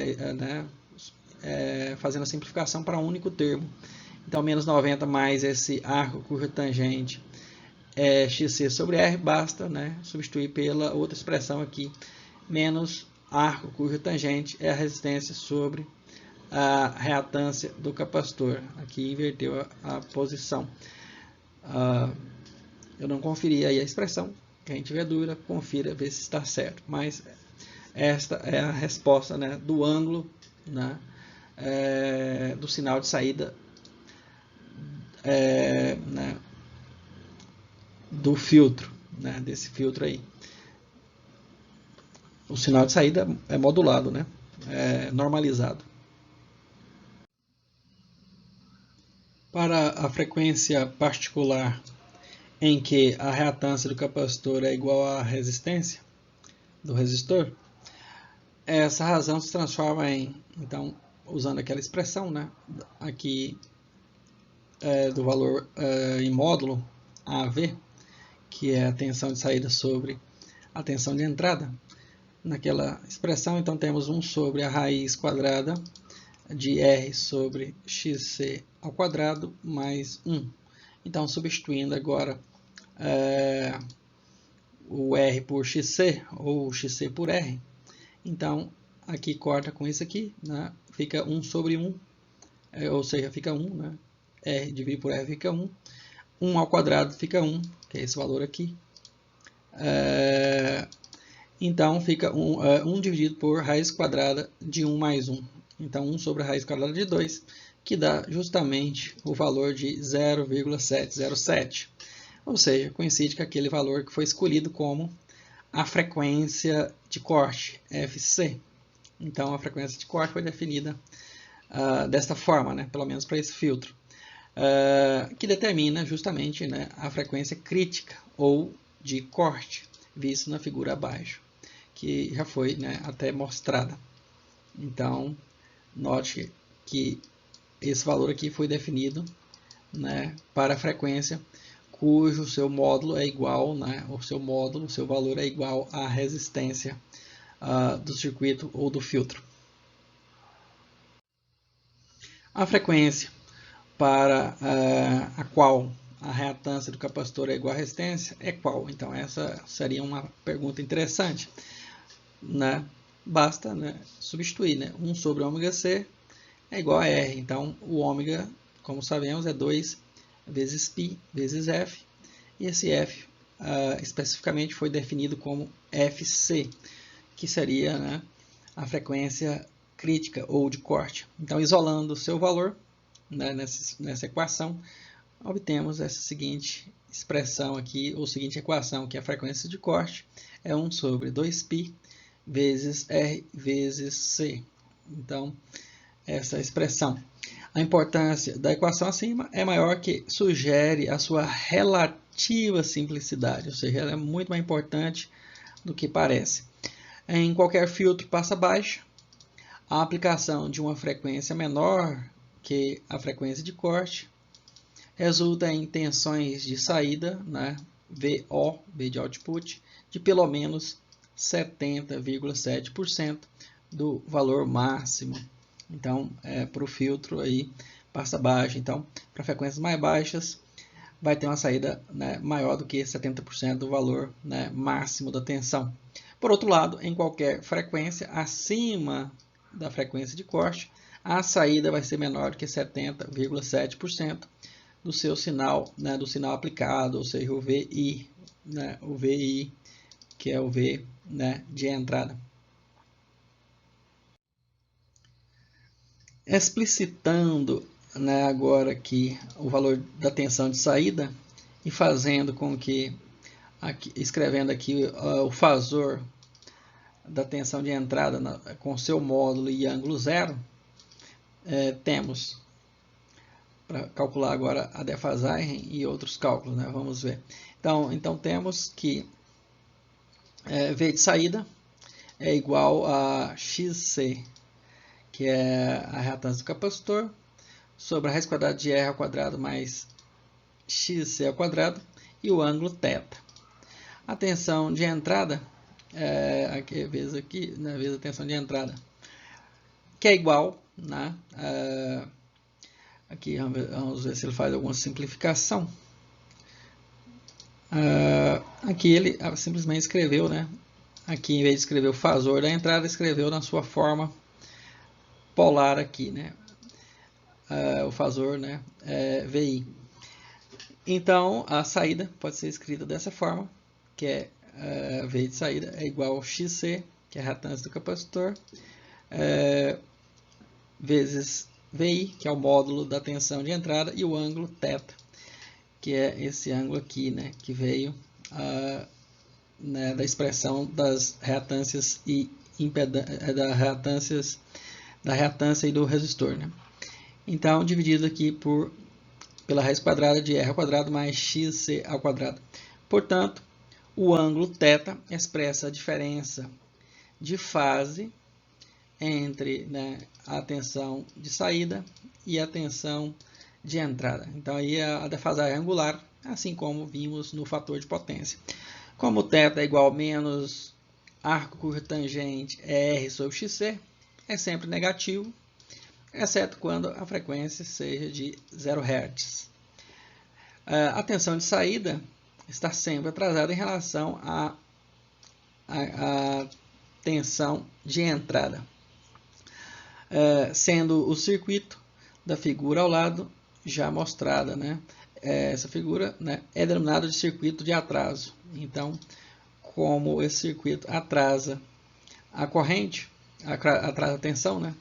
fazendo a simplificação para um único termo. Então, menos 90 mais esse arco cuja tangente é xc sobre r, basta substituir pela outra expressão aqui, menos arco cuja tangente é a resistência sobre a reatância do capacitor. Aqui inverteu a posição. Eu não conferi aí a expressão. Quem tiver dúvida, confira, ver se está certo. Mas esta é a resposta do ângulo do sinal de saída do filtro, desse filtro aí. O sinal de saída é modulado, normalizado. Para a frequência particular em que a reatância do capacitor é igual à resistência do resistor, essa razão se transforma em, então, usando aquela expressão, aqui do valor em módulo AV, que é a tensão de saída sobre a tensão de entrada. Naquela expressão, então, temos 1 sobre a raiz quadrada de R sobre XC ao quadrado mais 1. Então, substituindo agora o R por XC, ou XC por R, então, aqui corta com isso aqui, fica 1 sobre 1, ou seja, fica 1, R dividido por R fica 1. 1 ao quadrado fica 1, que é esse valor aqui. Então, fica 1 dividido por raiz quadrada de 1 mais 1. Então, 1 sobre a raiz quadrada de 2, que dá justamente o valor de 0,707. Ou seja, coincide com aquele valor que foi escolhido como a frequência de corte, FC. Então, a frequência de corte foi definida desta forma, pelo menos para esse filtro, que determina justamente a frequência crítica ou de corte, visto na figura abaixo, que já foi até mostrada. Então, note que esse valor aqui foi definido para a frequência cujo seu módulo é igual, o seu valor é igual à resistência do circuito ou do filtro. A frequência para a qual a reatância do capacitor é igual à resistência é qual? Então, essa seria uma pergunta interessante. Basta substituir. 1 sobre ômega-c é igual a R. Então, o ômega, como sabemos, é 2 vezes π vezes F. E esse F especificamente foi definido como FC, que seria a frequência crítica ou de corte. Então, isolando o seu valor nessa equação, obtemos essa seguinte expressão aqui, ou seguinte equação, que a frequência de corte é 1 sobre 2π vezes R vezes C. Então, essa expressão. A importância da equação acima é maior, que sugere a sua relativa simplicidade, ou seja, ela é muito mais importante do que parece. Em qualquer filtro passa baixa, a aplicação de uma frequência menor que a frequência de corte resulta em tensões de saída, VO, V de output, de pelo menos 70,7% do valor máximo. Então, para o filtro aí passa baixo. Então, para frequências mais baixas, vai ter uma saída maior do que 70% do valor máximo da tensão. Por outro lado, em qualquer frequência acima da frequência de corte, a saída vai ser menor do que 70,7% do seu sinal, do sinal aplicado, ou seja, o VI, o VI, que é o V de entrada. Explicitando agora aqui o valor da tensão de saída e fazendo com que, escrevendo aqui o fasor da tensão de entrada com seu módulo e ângulo zero, temos, para calcular agora a defasagem e outros cálculos, vamos ver. Então temos que V de saída é igual a XC, que é a reatância do capacitor, sobre a raiz quadrada de R ao quadrado mais XC ao quadrado, e o ângulo θ. A tensão de entrada, vezes a tensão de entrada, que é igual, né, aqui vamos ver se ele faz alguma simplificação. Aqui ele simplesmente escreveu, né, aqui em vez de escrever o fasor da entrada, escreveu na sua forma polar aqui, né, o fasor, né, VI. Então, a saída pode ser escrita dessa forma, que é V de saída é igual ao XC, que é a reatância do capacitor, vezes VI, que é o módulo da tensão de entrada, e o ângulo θ, que é esse ângulo aqui, né, que veio né, da expressão das reatâncias e da reatância e do resistor, né? Então, dividido aqui pela raiz quadrada de R ao quadrado mais XC ao quadrado. Portanto, o ângulo θ expressa a diferença de fase entre, né, a tensão de saída e a tensão de entrada. Então, aí a defasagem angular, assim como vimos no fator de potência. Como θ é igual a menos arco curva tangente R sobre XC, é sempre negativo, exceto quando a frequência seja de 0 Hz. A tensão de saída está sempre atrasada em relação à tensão de entrada, sendo o circuito da figura ao lado já mostrada, né? Essa figura, né, é denominada de circuito de atraso. Então, como esse circuito atrasa a corrente, atrasa a tensão, né?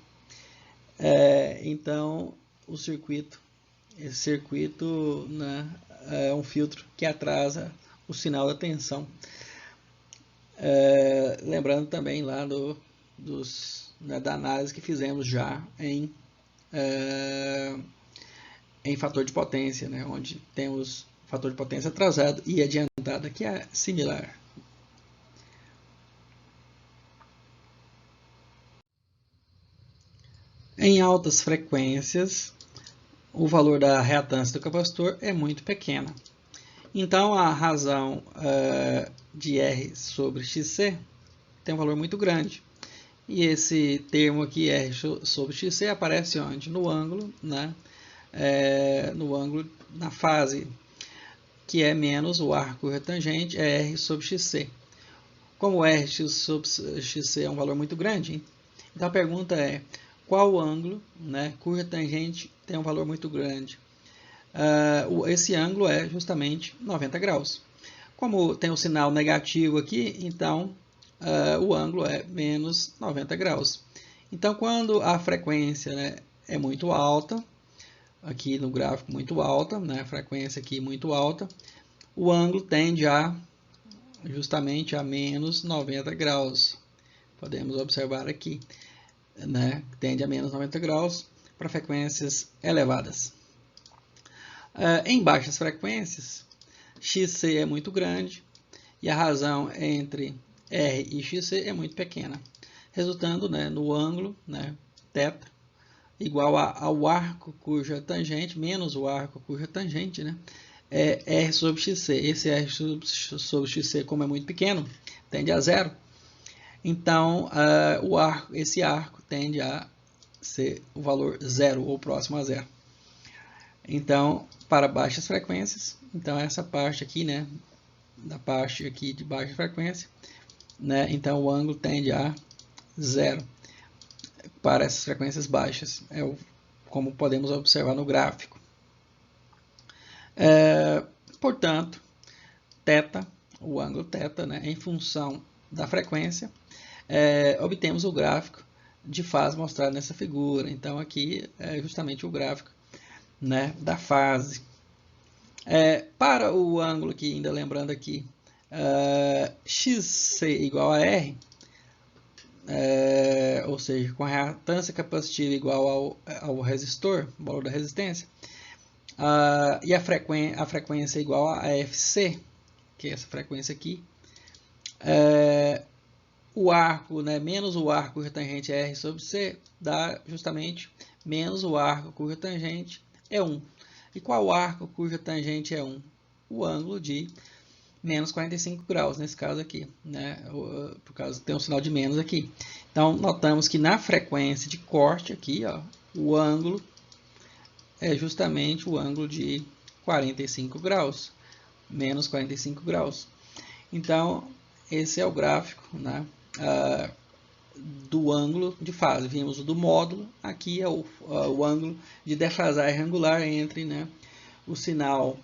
Então, esse circuito, né, é um filtro que atrasa o sinal da tensão. Lembrando também lá da análise que fizemos já em fator de potência, né, onde temos fator de potência atrasado e adiantado, que é similar. Em altas frequências, o valor da reatância do capacitor é muito pequena. Então, a razão de R sobre XC tem um valor muito grande. E esse termo aqui, R sobre XC, aparece onde? No ângulo, né? No ângulo, na fase, que é menos o arco retangente, é R sobre XC. Como R sobre XC é um valor muito grande, então a pergunta é, qual ângulo, né, curva tangente tem um valor muito grande? Esse ângulo é justamente 90 graus. Como tem um sinal negativo aqui, então o ângulo é menos 90 graus. Então, quando a frequência, né, é muito alta, aqui no gráfico muito alta, né, a frequência aqui muito alta, o ângulo tende justamente a menos 90 graus. Podemos observar aqui, né, tende a menos 90 graus para frequências elevadas. Em baixas frequências, XC é muito grande e a razão entre R e XC é muito pequena, resultando, né, no ângulo, né, θ igual ao arco cuja tangente menos o arco cuja tangente, né, é R sobre XC. Esse R sobre XC, como é muito pequeno, tende a zero. Então, esse arco tende a ser o valor zero ou próximo a zero. Então, para baixas frequências, então essa parte aqui, né, da parte aqui de baixa frequência, né, então o ângulo tende a zero para essas frequências baixas, como podemos observar no gráfico. Portanto, θ, o ângulo θ, né, em função da frequência, obtemos o gráfico de fase mostrado nessa figura. Então, aqui é justamente o gráfico, né, da fase. Para o ângulo aqui, ainda lembrando aqui, XC igual a R, ou seja, com a reatância capacitiva igual ao resistor, o valor da resistência, e a frequência igual a FC, que é essa frequência aqui, o arco, né, menos o arco cuja tangente é R sobre C, dá justamente menos o arco cuja tangente é 1. E qual arco cuja tangente é 1? O ângulo de menos 45 graus, nesse caso aqui, né? Por causa tem um sinal de menos aqui. Então, notamos que na frequência de corte aqui, ó, o ângulo é justamente o ângulo de 45 graus, menos 45 graus. Então, esse é o gráfico, né, do ângulo de fase. Vimos o do módulo, aqui é o ângulo de defasagem angular entre, né, o sinal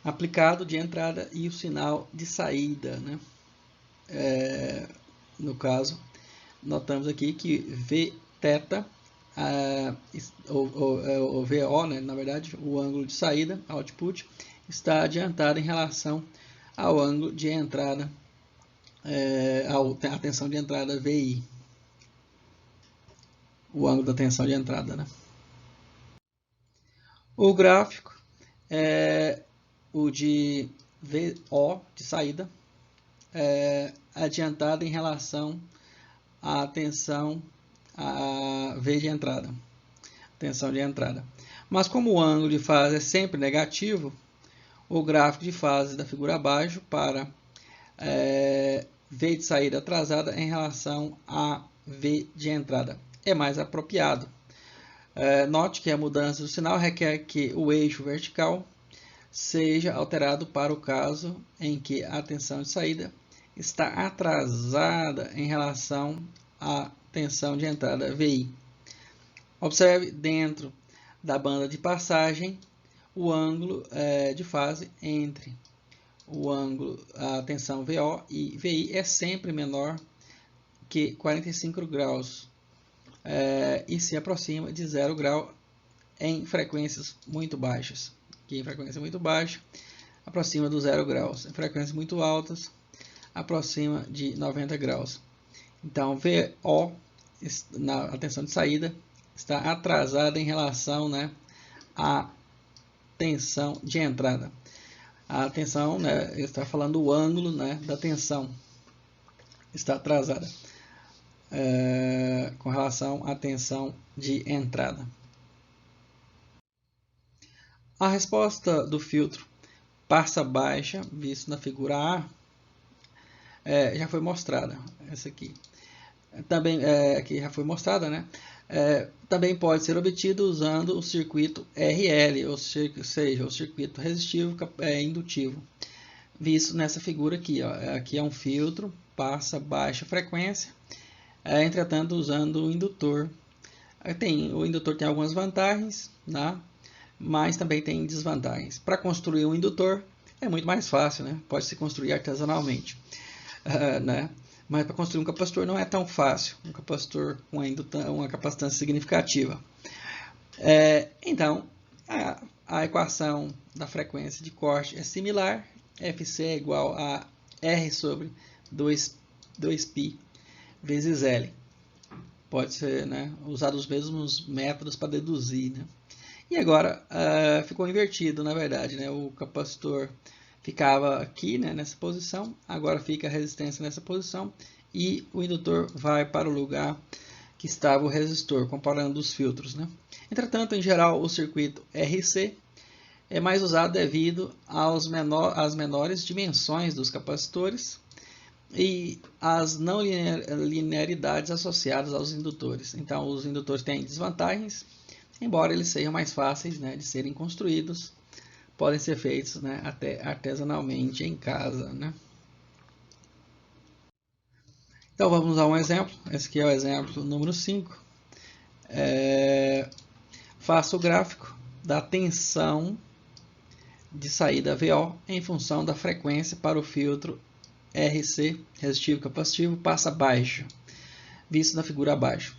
aplicado de entrada e o sinal de saída, né? No caso, notamos aqui que Vθ, ou VO, né, na verdade, o ângulo de saída, output, está adiantado em relação ao ângulo de entrada, a tensão de entrada VI. O ângulo da tensão de entrada, né? O gráfico é o de VO, de saída, adiantado em relação à tensão V de entrada. Tensão de entrada. Mas como o ângulo de fase é sempre negativo, o gráfico de fase da figura abaixo para V de saída atrasada em relação a V de entrada é mais apropriado. Note que a mudança do sinal requer que o eixo vertical seja alterado para o caso em que a tensão de saída está atrasada em relação à tensão de entrada VI. Observe dentro da banda de passagem o ângulo de fase entre o ângulo, a tensão VO e VI é sempre menor que 45 graus e se aproxima de 0 grau em frequências muito baixas. Aqui em frequência muito baixa, aproxima do 0 graus. Em frequências muito altas, aproxima de 90 graus. Então, VO, a tensão de saída, está atrasada em relação, né, à tensão de entrada. A tensão, né, está falando o ângulo, né, da tensão, está atrasada com relação à tensão de entrada. A resposta do filtro passa baixa, visto na figura A, já foi mostrada. Essa aqui também aqui já foi mostrada, né? Também pode ser obtido usando o circuito RL, ou seja, o circuito resistivo indutivo, visto nessa figura aqui. Ó. Aqui é um filtro, passa baixa frequência, entretanto usando o indutor. O indutor tem algumas vantagens, né? Mas também tem desvantagens. Para construir um indutor é muito mais fácil, né? Pode se construir artesanalmente, né? Mas para construir um capacitor não é tão fácil, um capacitor com uma capacitância significativa. Então, a equação da frequência de corte é similar, Fc é igual a R sobre 2π vezes L. Pode ser, né, usar os mesmos métodos para deduzir, né? E agora ficou invertido, na verdade, né? O capacitor ficava aqui, né, nessa posição, agora fica a resistência nessa posição e o indutor vai para o lugar que estava o resistor, comparando os filtros, né? Entretanto, em geral, o circuito RC é mais usado devido às menores dimensões dos capacitores e às não linearidades associadas aos indutores. Então, os indutores têm desvantagens, embora eles sejam mais fáceis, né, de serem construídos, podem ser feitos, né, até artesanalmente em casa, né? Então vamos a um exemplo. Esse aqui é o exemplo número 5. Faça o gráfico da tensão de saída VO em função da frequência para o filtro RC, resistivo capacitivo, passa baixo, visto na figura abaixo.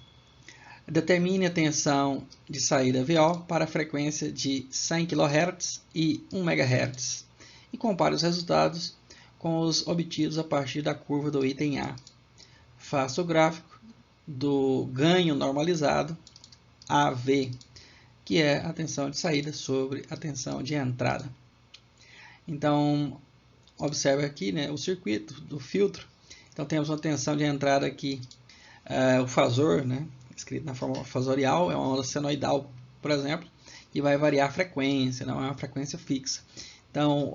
Determine a tensão de saída VO para a frequência de 100 kHz e 1 MHz e compare os resultados com os obtidos a partir da curva do item A. Faça o gráfico do ganho normalizado AV, que é a tensão de saída sobre a tensão de entrada. Então, observe aqui, né, o circuito do filtro, Então temos uma tensão de entrada aqui, o fasor, né, escrito na forma fasorial, é uma onda senoidal, por exemplo, que vai variar a frequência, não é uma frequência fixa. Então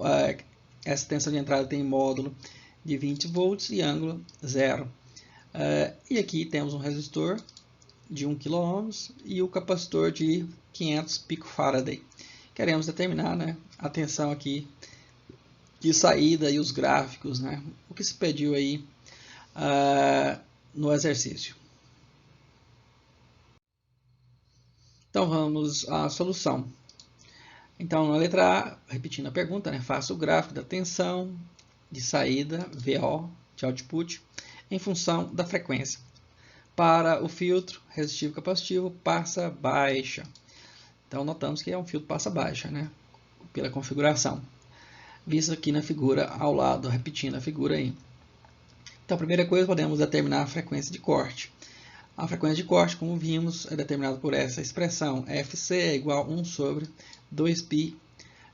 essa tensão de entrada tem módulo de 20 volts e ângulo 0. E aqui temos um resistor de 1 kΩ e o capacitor de 500 picofarad. Queremos determinar, né, a tensão aqui de saída e os gráficos, né, o que se pediu aí no exercício. Então vamos à solução. Então na letra A, repetindo a pergunta, né, faça o gráfico da tensão de saída, VO, de output, em função da frequência. Para o filtro resistivo capacitivo, passa baixa. Então notamos que é um filtro passa baixa, né, pela configuração. Visto aqui na figura ao lado, repetindo a figura aí. Então a primeira coisa, podemos determinar a frequência de corte. A frequência de corte, como vimos, é determinada por essa expressão. FC é igual a 1 sobre 2π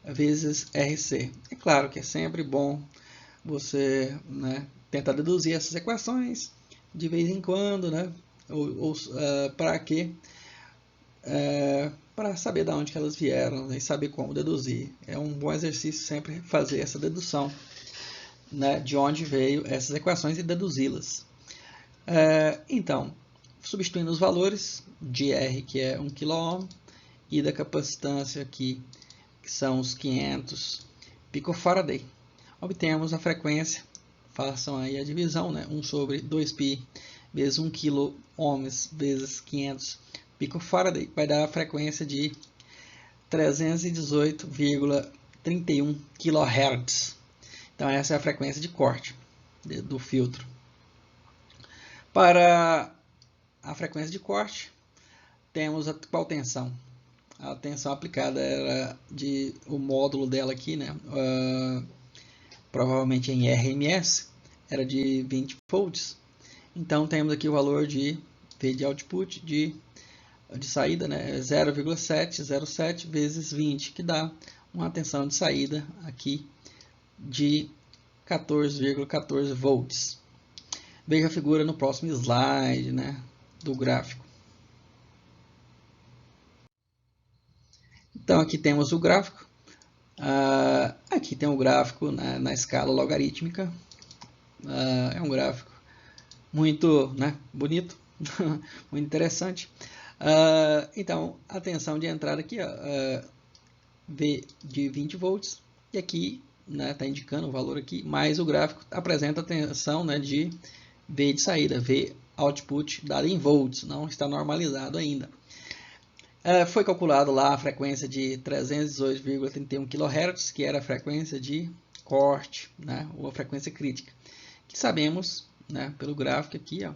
vezes RC. É claro que é sempre bom você, né, tentar deduzir essas equações de vez em quando, né, para quê? Para saber de onde que elas vieram, né, e saber como deduzir. É um bom exercício sempre fazer essa dedução, né, de onde veio essas equações e deduzi-las. Então, substituindo os valores de R, que é 1 kΩ, e da capacitância aqui, que são os 500 picofarad, obtemos a frequência, façam aí a divisão, né, 1 sobre 2π vezes 1 kΩ vezes 500 picofarad, vai dar a frequência de 318,31 kHz. Então essa é a frequência de corte do filtro. Para a frequência de corte, temos qual tensão? A tensão aplicada era o módulo dela aqui, né? Provavelmente em RMS, era de 20 volts. Então temos aqui o valor de V de output de saída, né? 0,707 vezes 20, que dá uma tensão de saída aqui de 14,14 volts. Veja a figura no próximo slide, né, do gráfico. Então aqui temos o gráfico. Aqui tem o gráfico na escala logarítmica. É um gráfico muito, né, bonito, muito interessante. Então a tensão de entrada aqui, V de 20 volts, e aqui está, né, indicando o valor aqui, mas o gráfico apresenta a tensão, né, de V de saída, V output dado em volts, não está normalizado ainda. Foi calculado lá a frequência de 318,31 kHz, que era a frequência de corte, né, ou a frequência crítica, que sabemos, né, pelo gráfico aqui, ó,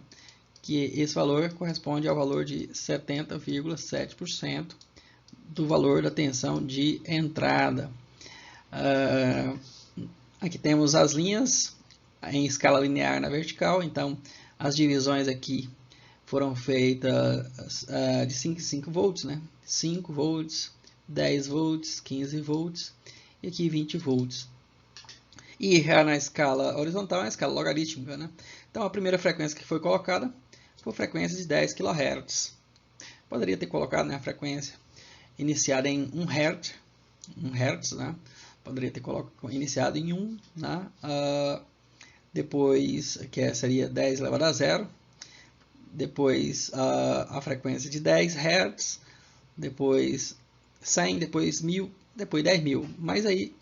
que esse valor corresponde ao valor de 70,7% do valor da tensão de entrada. Aqui temos as linhas em escala linear na vertical, então as divisões aqui foram feitas de 5 em 5 volts, né? 5 volts, 10 volts, 15 volts e aqui 20 volts. E já na escala horizontal, na escala logarítmica, né? Então a primeira frequência que foi colocada foi a frequência de 10 kHz. Poderia ter colocado, né, a frequência iniciada em 1 Hz, né? Poderia ter iniciado em 1, né? Depois, que seria 10 elevado a 0, depois a frequência de 10 Hz, depois 100, depois 1000, depois 10.000. Mas aí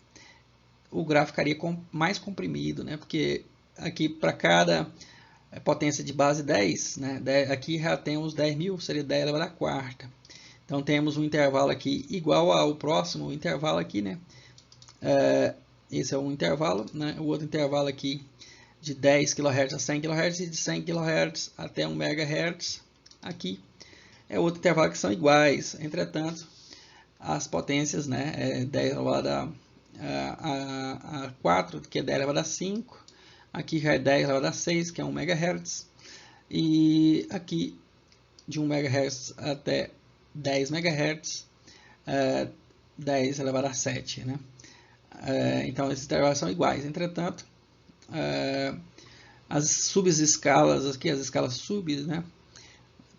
o gráfico ficaria mais comprimido, né? Porque aqui para cada potência de base 10, né? Aqui já temos 10.000, seria 10 elevado a quarta. Então temos um intervalo aqui igual ao próximo intervalo aqui, né? Esse é um intervalo, né? O outro intervalo aqui de 10 kHz a 100 kHz e de 100 kHz até 1 MHz. Aqui é outro intervalo que são iguais. Entretanto, as potências, né, 10 elevado a 4, que é 10 elevado a 5. Aqui já é 10 elevado a 6, que é 1 MHz. E aqui de 1 MHz até 10 MHz, 10 elevado a 7, né? Então esses intervalos são iguais. Entretanto, as subescalas aqui, as escalas subs, né,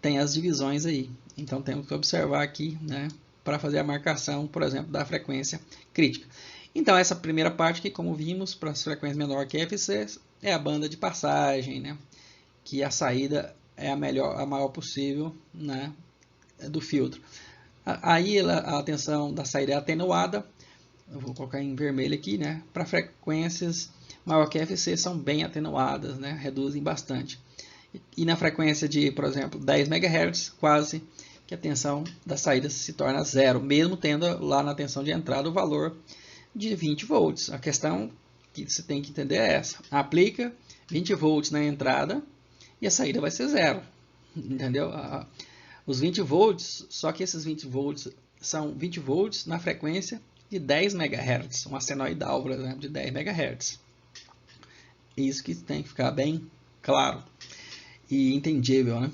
tem as divisões aí. Então temos que observar aqui, né, para fazer a marcação, por exemplo, da frequência crítica. Então essa primeira parte aqui, como vimos, para as frequências menor que FC, é a banda de passagem, né, que a saída é a maior possível, né, do filtro. Aí a tensão da saída é atenuada, eu vou colocar em vermelho aqui, né, para frequências maior que FC são bem atenuadas, né, reduzem bastante. E na frequência de, por exemplo, 10 MHz, quase que a tensão da saída se torna zero, mesmo tendo lá na tensão de entrada o valor de 20 volts. A questão que você tem que entender é essa. Aplica 20 volts na entrada e a saída vai ser zero. Entendeu? Os 20 volts, só que esses 20 volts são 20 volts na frequência de 10 MHz, uma senoidal, por exemplo, de 10 MHz. Isso que tem que ficar bem claro e entendível, né?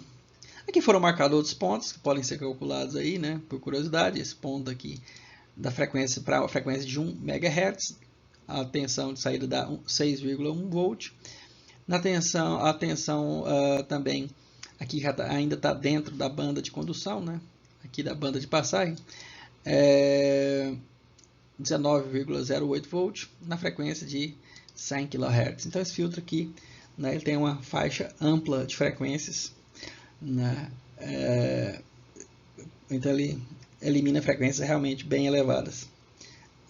Aqui foram marcados outros pontos que podem ser calculados aí, né? Por curiosidade, esse ponto aqui da frequência para a frequência de 1 MHz, a tensão de saída dá 6,1 volt. Na tensão, a tensão também aqui ainda está dentro da banda de condução, né? Aqui da banda de passagem, 19,08 volt na frequência de 100 kHz. Então esse filtro aqui, né, ele tem uma faixa ampla de frequências, né? Então ele elimina frequências realmente bem elevadas,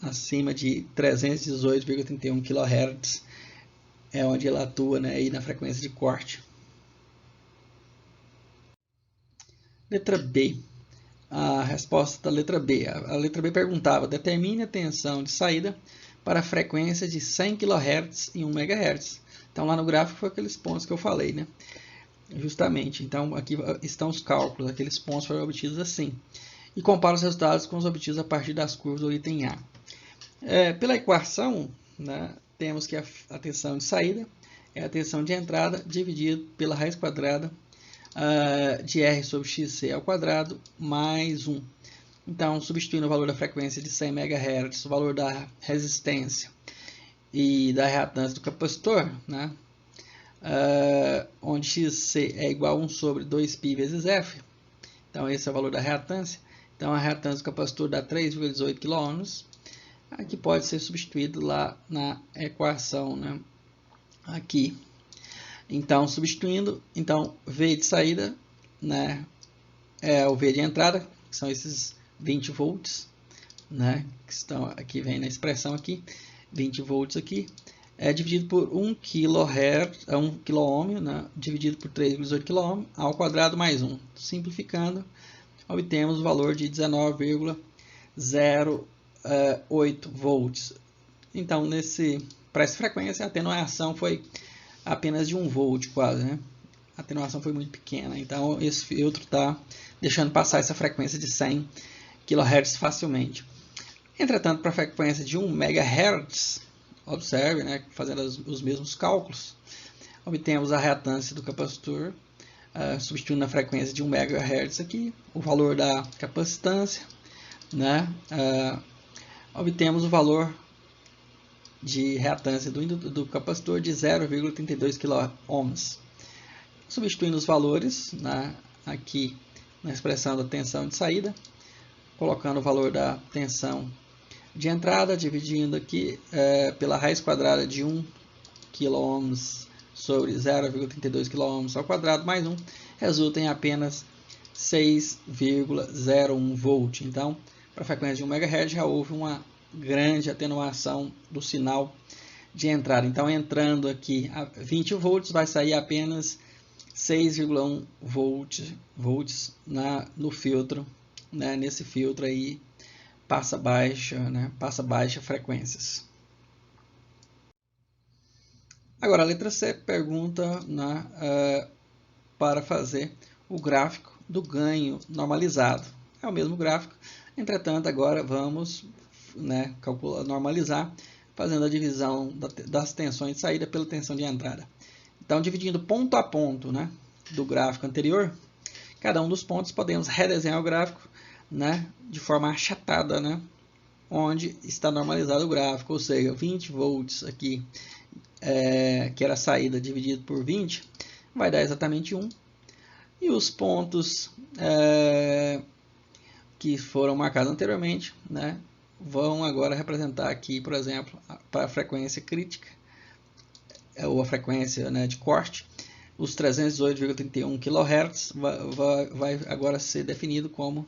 acima de 318,31 kHz é onde ele atua, né, aí na frequência de corte. Letra B. A resposta da letra B. A letra B perguntava: determine a tensão de saída para a frequência de 100 kHz e 1 MHz. Então lá no gráfico foi aqueles pontos que eu falei, né? Justamente. Então aqui estão os cálculos, aqueles pontos foram obtidos assim. E compara os resultados com os obtidos a partir das curvas do item A. Pela equação, né, temos que a tensão de saída é a tensão de entrada dividido pela raiz quadrada de R sobre XC ao quadrado mais 1. Então, substituindo o valor da frequência de 100 MHz, o valor da resistência e da reatância do capacitor, né, onde XC é igual a 1 sobre 2π vezes F. Então, esse é o valor da reatância. Então, a reatância do capacitor dá 3,18 kΩ. Aqui pode ser substituído lá na equação, né, aqui. Então, substituindo, então, V de saída, né, é o V de entrada, que são esses 20 volts, né, que estão aqui, vem na expressão aqui, 20 volts aqui, dividido por 1 kHz, 1 kΩ, né, dividido por 3,18 kΩ ao quadrado mais 1. Simplificando, obtemos o valor de 19,08 volts. Então, para essa frequência, a atenuação foi apenas de 1 volt quase, né? A atenuação foi muito pequena, então esse filtro está deixando passar essa frequência de 100 kHz facilmente. Entretanto, para a frequência de 1 MHz, observe, né, fazendo os mesmos cálculos, obtemos a reatância do capacitor, substituindo a frequência de 1 MHz aqui, o valor da capacitância, né, obtemos o valor de reatância do capacitor de 0,32 kΩ. Substituindo os valores, né, aqui na expressão da tensão de saída, colocando o valor da tensão de entrada, dividindo aqui pela raiz quadrada de 1 kΩ sobre 0,32 kΩ ao quadrado mais 1, resulta em apenas 6,01 volt. Então, para a frequência de 1 MHz já houve uma grande atenuação do sinal de entrada. Então, entrando aqui a 20 volts, vai sair apenas 6,1 volts no filtro, né? Nesse filtro aí passa baixa, né? Passa baixa frequências. Agora a letra C pergunta, né, para fazer o gráfico do ganho normalizado. É o mesmo gráfico, entretanto agora vamos, né, normalizar, fazendo a divisão das tensões de saída pela tensão de entrada. Então, dividindo ponto a ponto, né, do gráfico anterior, cada um dos pontos podemos redesenhar o gráfico, né, de forma achatada, né, onde está normalizado o gráfico, ou seja, 20 volts aqui que era a saída dividido por 20, vai dar exatamente 1. E os pontos que foram marcados anteriormente, né, vão agora representar aqui, por exemplo, para a frequência crítica, ou a frequência, né, de corte, os 318,31 kHz vai agora ser definido como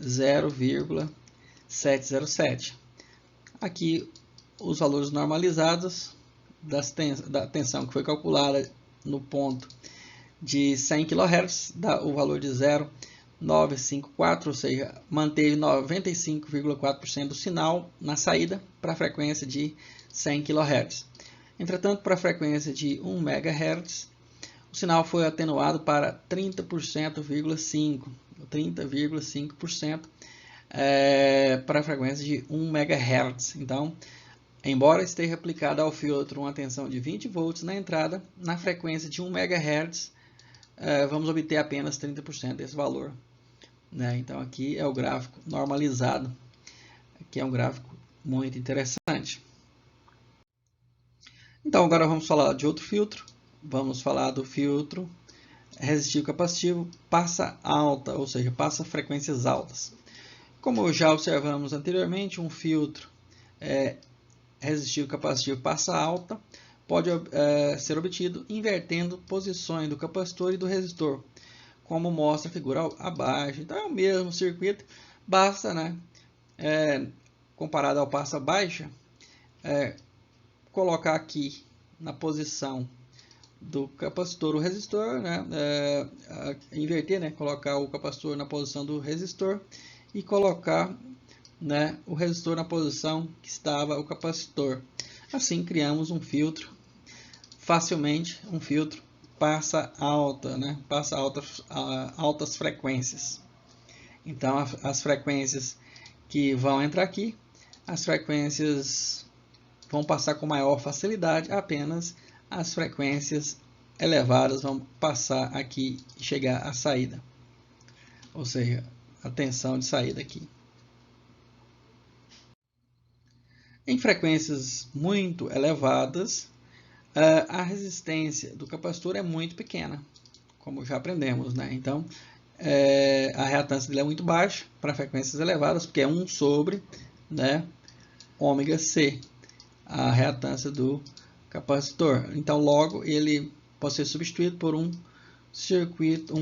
0,707. Aqui os valores normalizados da tensão que foi calculada no ponto de 100 kHz, dá o valor de 0,954, ou seja, manteve 95,4% do sinal na saída para a frequência de 100 kHz. Entretanto, para a frequência de 1 MHz, o sinal foi atenuado para 30,5% para a frequência de 1 MHz. Então, embora esteja aplicada ao filtro uma tensão de 20 volts na entrada, na frequência de 1 MHz, vamos obter apenas 30% desse valor, né? Então, aqui é o gráfico normalizado, que é um gráfico muito interessante. Então, agora vamos falar de outro filtro. Vamos falar do filtro resistivo capacitivo passa alta, ou seja, passa frequências altas. Como já observamos anteriormente, um filtro resistivo capacitivo passa alta pode ser obtido invertendo posições do capacitor e do resistor, como mostra a figura abaixo. Então é o mesmo circuito, basta, né, comparado ao passa baixa, colocar aqui na posição do capacitor o resistor, né, inverter, né, colocar o capacitor na posição do resistor e colocar, né, o resistor na posição que estava o capacitor. Assim criamos um filtro, facilmente um filtro passa alta, né, passa altas frequências. Então as frequências que vão entrar aqui, as frequências vão passar com maior facilidade, apenas as frequências elevadas vão passar aqui e chegar à saída, ou seja, a tensão de saída aqui. Em frequências muito elevadas, a resistência do capacitor é muito pequena, como já aprendemos, né? Então, a reatância dele é muito baixa para frequências elevadas, porque é 1 sobre, né, ômega C, a reatância do capacitor. Então, logo, ele pode ser substituído por um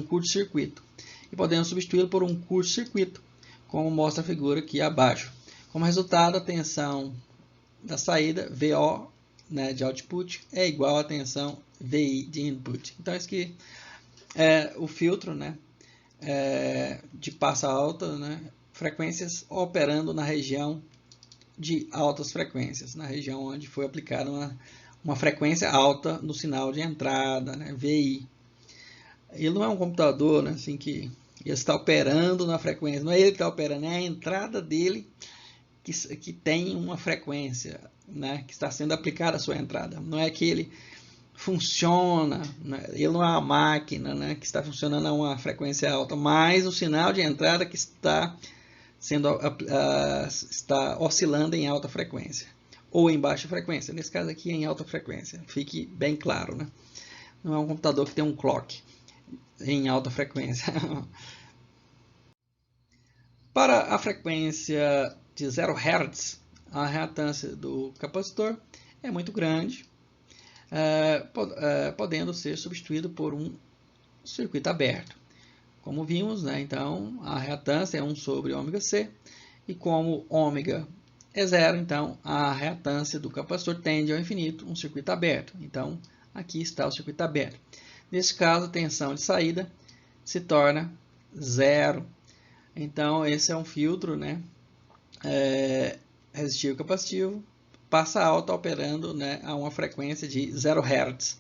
curto-circuito. E podemos substituí-lo por um curto-circuito, como mostra a figura aqui abaixo. Como resultado, a tensão da saída, VO, né, de output, é igual à tensão VI de input. Então, isso aqui é o filtro, né, de passa alta, né, frequências operando na região de altas frequências, na região onde foi aplicada uma frequência alta no sinal de entrada, né, VI. Ele não é um computador, né, assim, que ele está operando na frequência, não é ele que está operando, é a entrada dele que tem uma frequência, né, que está sendo aplicada à sua entrada. Não é que ele funciona, né, ele não é uma máquina, né, que está funcionando a uma frequência alta, mas o sinal de entrada que está oscilando em alta frequência ou em baixa frequência. Nesse caso aqui, em alta frequência. Fique bem claro, né? Não é um computador que tem um clock em alta frequência. Para a frequência de 0 Hz, a reatância do capacitor é muito grande, podendo ser substituído por um circuito aberto. Como vimos, né, então a reatância é 1 sobre ômega C, e como ômega é 0, então a reatância do capacitor tende ao infinito, um circuito aberto. Então aqui está o circuito aberto. Nesse caso, a tensão de saída se torna 0. Então esse é um filtro, né, resistivo capacitivo, passa alta operando, né, a uma frequência de 0 Hz.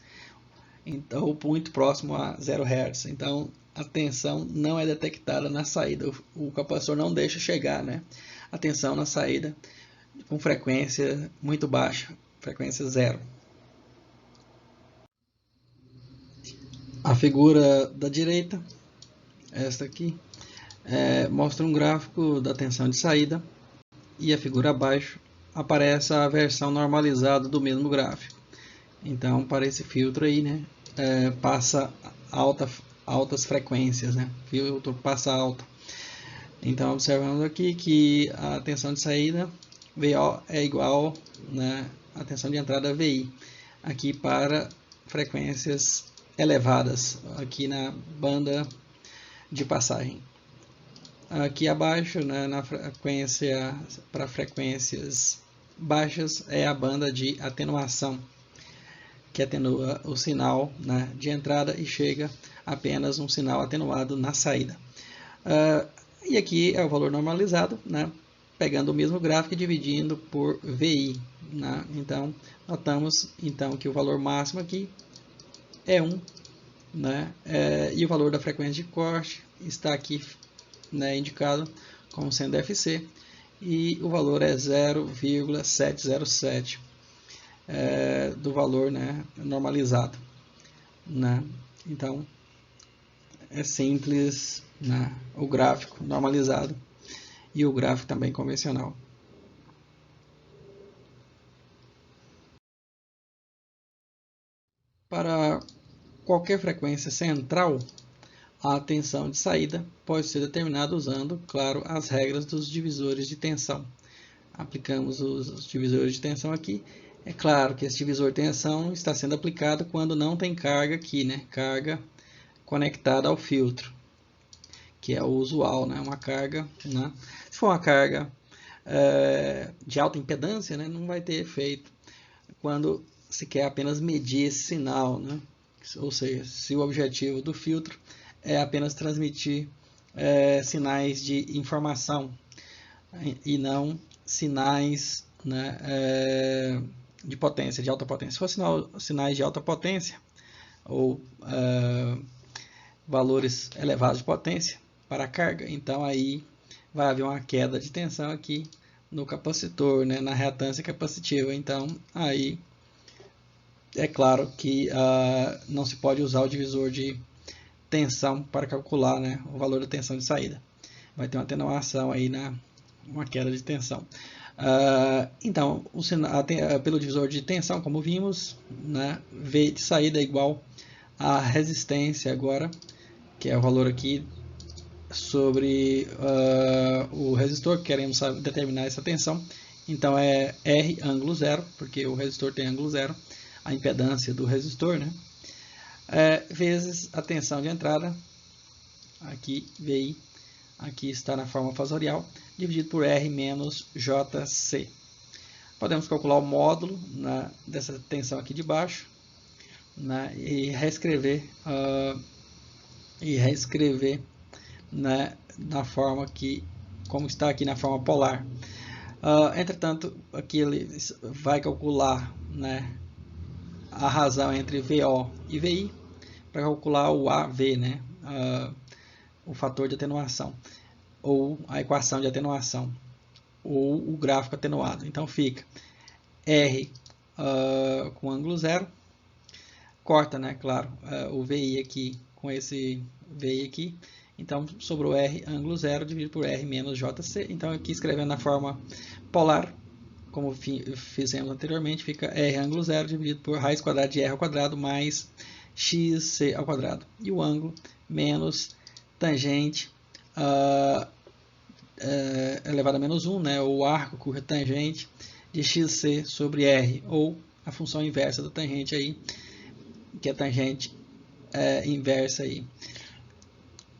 Então, muito próximo a 0 Hz. Então, a tensão não é detectada na saída. O capacitor não deixa chegar, né, a tensão na saída com frequência muito baixa, frequência 0. A figura da direita, esta aqui, mostra um gráfico da tensão de saída, e a figura abaixo aparece a versão normalizada do mesmo gráfico. Então, para esse filtro aí, né, passa altas frequências, né? Filtro passa alto. Então, observamos aqui que a tensão de saída VO é igual, né, à tensão de entrada VI. Aqui para frequências elevadas, aqui na banda de passagem. Aqui abaixo, né, na frequência, para frequências baixas, é a banda de atenuação, que atenua o sinal, né, de entrada e chega apenas um sinal atenuado na saída. E aqui é o valor normalizado, né, pegando o mesmo gráfico e dividindo por VI. Né? Então, notamos então, que o valor máximo aqui é 1, né, e o valor da frequência de corte está aqui, né, indicado como sendo FC, e o valor é 0,707 do valor, né, normalizado. Né? Então, é simples, né, o gráfico normalizado e o gráfico também convencional. Para qualquer frequência central, a tensão de saída pode ser determinada usando, claro, as regras dos divisores de tensão. Aplicamos os divisores de tensão aqui. É claro que esse divisor de tensão está sendo aplicado quando não tem carga aqui, né? Carga conectada ao filtro, que é o usual, né? Uma carga, né? Se for uma carga de alta impedância, né? Não vai ter efeito quando se quer apenas medir esse sinal, né? Ou seja, se o objetivo do filtro é apenas transmitir sinais de informação e não sinais, né, de potência, de alta potência. Se for sinais de alta potência ou valores elevados de potência para a carga, então aí vai haver uma queda de tensão aqui no capacitor, né, na reatância capacitiva. Então aí é claro que não se pode usar o divisor de tensão para calcular, né, o valor da tensão de saída. Vai ter uma atenuação aí uma queda de tensão. Então, pelo divisor de tensão, como vimos, né, V de saída é igual a resistência agora, que é o valor aqui sobre o resistor, que queremos determinar essa tensão. Então é R ângulo zero, porque o resistor tem ângulo zero, a impedância do resistor, né? Vezes a tensão de entrada, aqui VI, aqui está na forma fasorial, dividido por R menos JC. Podemos calcular o módulo dessa tensão aqui de baixo, né, e reescrever, né, na forma que, como está aqui na forma polar. Entretanto, aqui ele vai calcular, né, a razão entre VO e VI para calcular o AV, né, o fator de atenuação, ou a equação de atenuação, ou o gráfico atenuado. Então fica R com ângulo zero, corta, né, claro, o VI aqui com esse VI aqui, então sobrou R ângulo zero dividido por R menos JC. Então aqui escrevendo na forma polar, como fizemos anteriormente, fica R ângulo zero dividido por raiz quadrada de R ao quadrado mais XC ao quadrado. E o ângulo menos tangente elevado a menos 1, né, ou arco curva tangente de XC sobre R, ou a função inversa da tangente aí, que é a tangente inversa aí,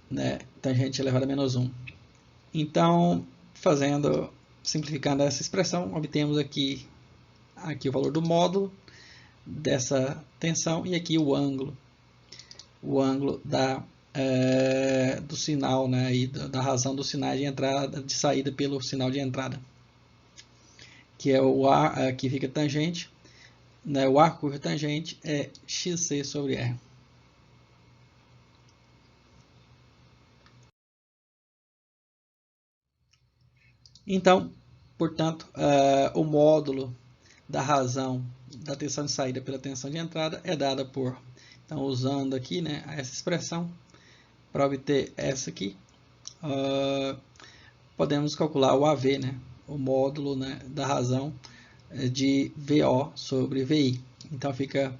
né, tangente elevado a menos 1. Então, simplificando essa expressão, obtemos aqui o valor do módulo dessa tensão e aqui o ângulo do sinal, né, e da razão dos sinais de entrada, de saída pelo sinal de entrada, que é o ar, que fica tangente, né, o arco curva tangente é XC sobre R. Então, portanto, o módulo da razão da tensão de saída pela tensão de entrada é dada por, então usando aqui, né, essa expressão para obter essa aqui, podemos calcular o AV, né, o módulo, né, da razão de VO sobre VI. Então fica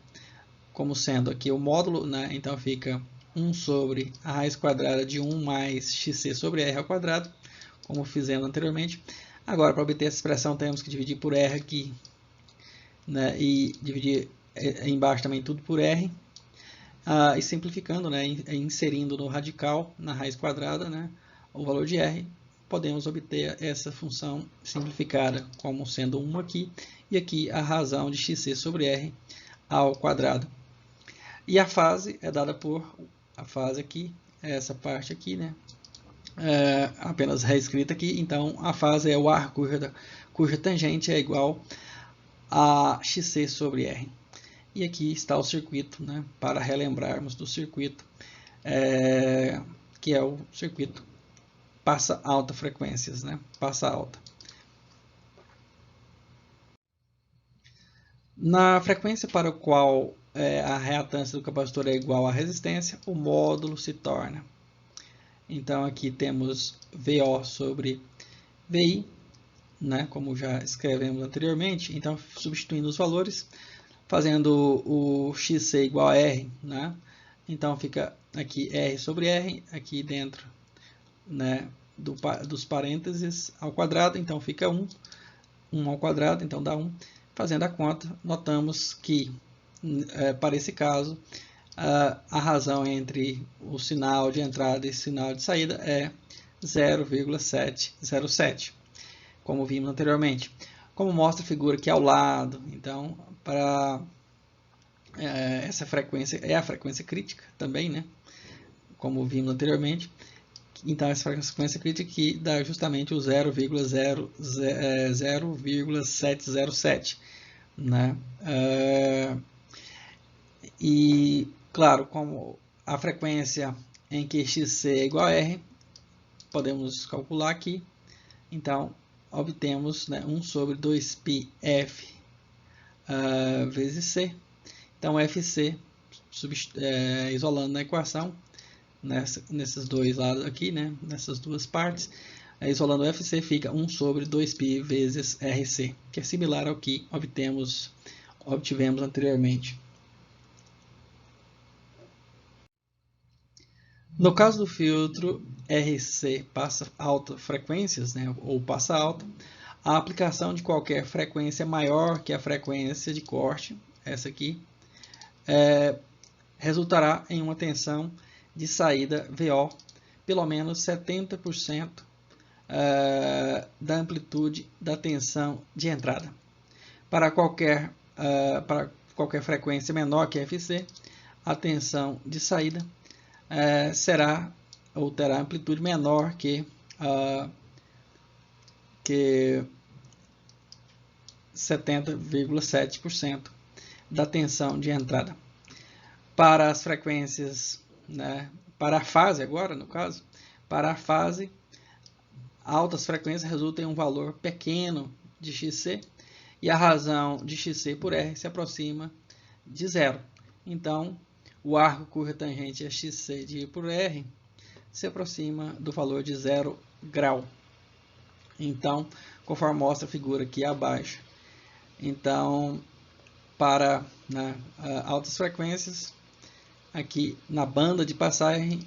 como sendo aqui o módulo, né? Então fica 1 sobre a raiz quadrada de 1 mais xc sobre r ao quadrado, como fizemos anteriormente. Agora, para obter essa expressão, temos que dividir por r aqui, né? E dividir embaixo também tudo por r. E simplificando, né? Inserindo no radical, na raiz quadrada, né? O valor de r, podemos obter essa função simplificada como sendo 1 aqui, e aqui a razão de xc sobre r ao quadrado. E a fase é dada por, a fase aqui, essa parte aqui, né? Apenas reescrita aqui, então a fase é o arco cuja tangente é igual a xc sobre r. E aqui está o circuito, né? Para relembrarmos do circuito, que é o circuito passa alta frequências, né? Passa alta. Na frequência para a qual a reatância do capacitor é igual à resistência, o módulo se torna. Então aqui temos VO sobre VI, né, como já escrevemos anteriormente. Então, substituindo os valores, fazendo o XC igual a R, né? Então fica aqui R sobre R, aqui dentro, né, dos parênteses ao quadrado, então fica 1 ao quadrado, então dá 1. Fazendo a conta, notamos que, para esse caso, a razão entre o sinal de entrada e o sinal de saída é 0,707, como vimos anteriormente. Como mostra a figura aqui ao lado, então, para essa frequência é a frequência crítica também, né? Como vimos anteriormente. Então, essa frequência crítica aqui dá justamente o 0,707, né? E, claro, como a frequência em que xc é igual a r, podemos calcular aqui. Então, obtemos, né, 1 sobre 2πf vezes c. Então, fc, isolando na equação, nesses dois lados aqui, né, nessas duas partes, isolando o fc, fica 1 sobre 2π vezes rc, que é similar ao que obtivemos anteriormente. No caso do filtro RC passa alta frequências, né, ou passa alta, a aplicação de qualquer frequência maior que a frequência de corte, essa aqui, resultará em uma tensão de saída VO, pelo menos 70% da amplitude da tensão de entrada. Para qualquer frequência menor que FC, a tensão de saída será ou terá amplitude menor que 70,7% da tensão de entrada. Para as frequências, né, para a fase agora, no caso, para a fase, altas frequências resultam em um valor pequeno de XC e a razão de XC por R se aproxima de zero. Então, o arco cuja tangente é XC dividido por R se aproxima do valor de 0 grau. Então, conforme mostra a figura aqui abaixo. Então, para altas frequências, aqui na banda de passagem,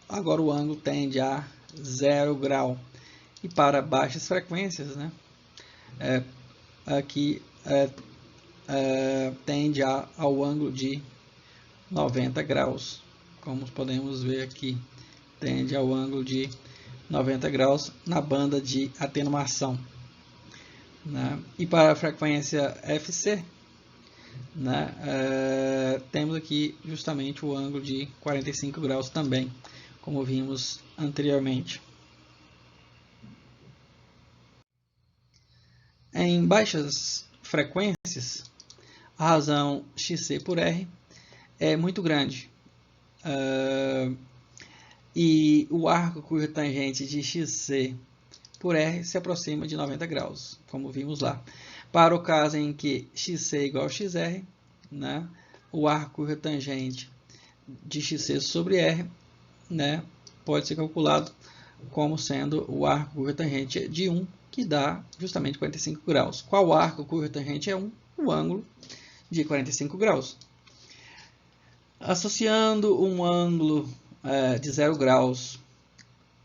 agora o ângulo tende a 0 grau. E para baixas frequências, né, aqui tende ao ângulo de 90 graus. Como podemos ver aqui, tende ao ângulo de 90 graus na banda de atenuação. Né? E para a frequência FC, né, temos aqui justamente o ângulo de 45 graus também, como vimos anteriormente. Em baixas frequências, a razão XC por R é muito grande. E o arco cuja tangente de XC por R se aproxima de 90 graus, como vimos lá. Para o caso em que XC é igual a XR, né, o arco cuja tangente de XC sobre R, né, pode ser calculado como sendo o arco cuja tangente de 1, que dá justamente 45 graus. Qual arco cuja tangente é 1? O ângulo de 45 graus. Associando um ângulo de 0 graus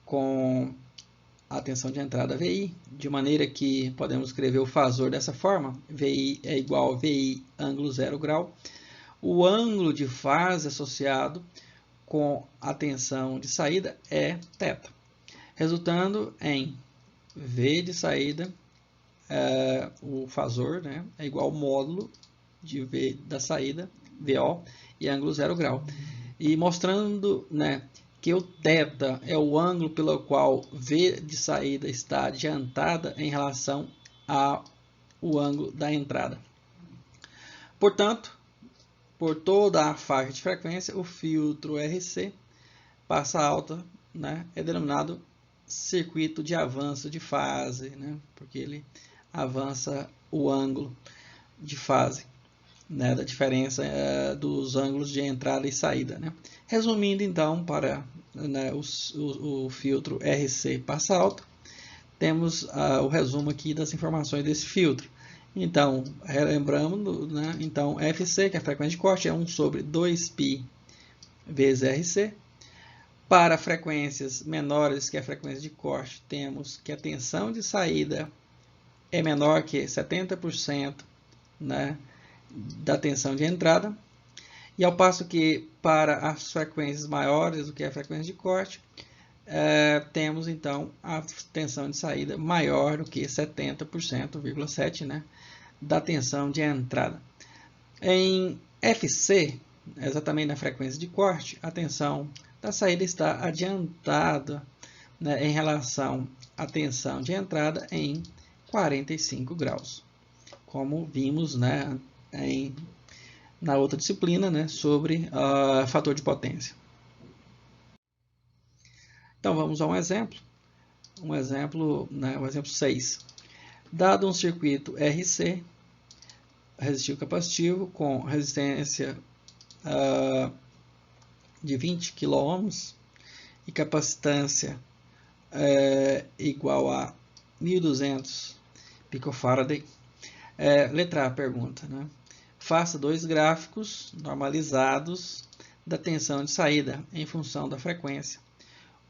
com a tensão de entrada VI, de maneira que podemos escrever o fasor dessa forma: VI é igual a VI ângulo 0 grau. O ângulo de fase associado com a tensão de saída é θ, resultando em V de saída, o fasor, né, é igual ao módulo de V da saída, VO, e ângulo 0 grau. E mostrando, né, que o θ é o ângulo pelo qual V de saída está adiantada em relação ao ângulo da entrada. Portanto, por toda a faixa de frequência, o filtro RC passa alta, né, é denominado circuito de avanço de fase, né, porque ele avança o ângulo de fase, né, da diferença dos ângulos de entrada e saída, né. Resumindo, então, para, né, o filtro RC passa alta, temos o resumo aqui das informações desse filtro. Então, relembrando, né, então FC, que é a frequência de corte, é 1 sobre 2π vezes RC. Para frequências menores que a frequência de corte, temos que a tensão de saída é menor que 70%, né, da tensão de entrada. E ao passo que para as frequências maiores do que a frequência de corte, temos então a tensão de saída maior do que 70,7%, né, da tensão de entrada. Em FC, exatamente na frequência de corte, a tensão da saída está adiantada, né, em relação à tensão de entrada em 45 graus, como vimos, né, na outra disciplina, né, sobre fator de potência. Então vamos a um exemplo. Né, o exemplo 6. Dado um circuito RC, resistivo capacitivo, com resistência de 20 kΩ e capacitância igual a 1.200 picofarad. Letra A, pergunta, né? Faça 2 gráficos normalizados da tensão de saída em função da frequência.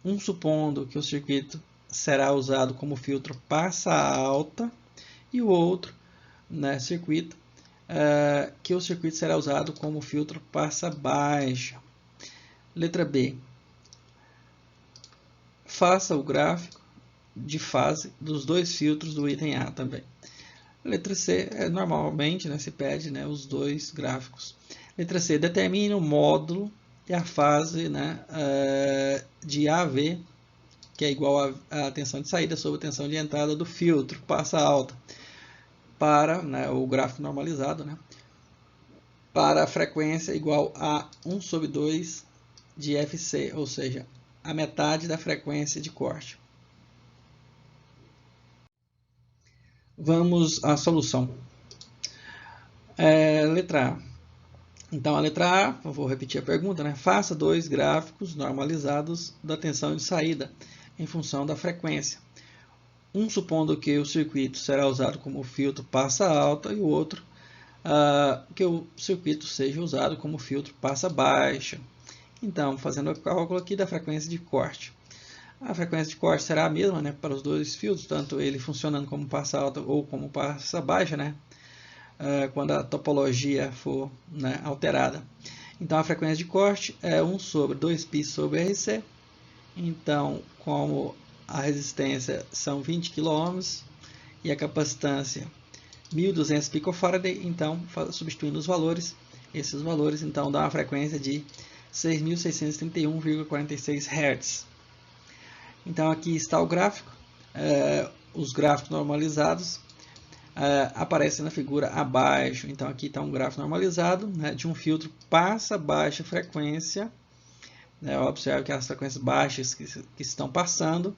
Um supondo que o circuito será usado como filtro passa alta e o outro, né, circuito que o circuito será usado como filtro passa baixa. Letra B. Faça o gráfico de fase dos 2 filtros do item A também. Letra C, normalmente, né, se pede, né, os 2 gráficos. Letra C, determine o módulo e a fase, né, de AV, que é igual à tensão de saída sobre a tensão de entrada do filtro passa alta, para, né, o gráfico normalizado, né, para a frequência igual a 1 sobre 2 de FC, ou seja, a metade da frequência de corte. Vamos à solução. Letra A. Então, a letra A, eu vou repetir a pergunta, né? Faça 2 gráficos normalizados da tensão de saída em função da frequência. Um supondo que o circuito será usado como filtro passa alta e o outro que o circuito seja usado como filtro passa baixa. Então, fazendo o cálculo aqui da frequência de corte. A frequência de corte será a mesma, né, para os 2 filtros, tanto ele funcionando como passa alta ou como passa baixa, né, quando a topologia for, né, alterada. Então, a frequência de corte é 1 sobre 2π sobre RC. Então, como a resistência são 20 kΩ e a capacitância 1.200 picofarad, então, substituindo os valores, esses valores, então, dão uma frequência de 6.631,46 Hz. Então, aqui está o gráfico. Os gráficos normalizados aparecem na figura abaixo. Então, aqui está um gráfico normalizado, né, de um filtro passa baixa frequência. Observe que as frequências baixas que estão passando.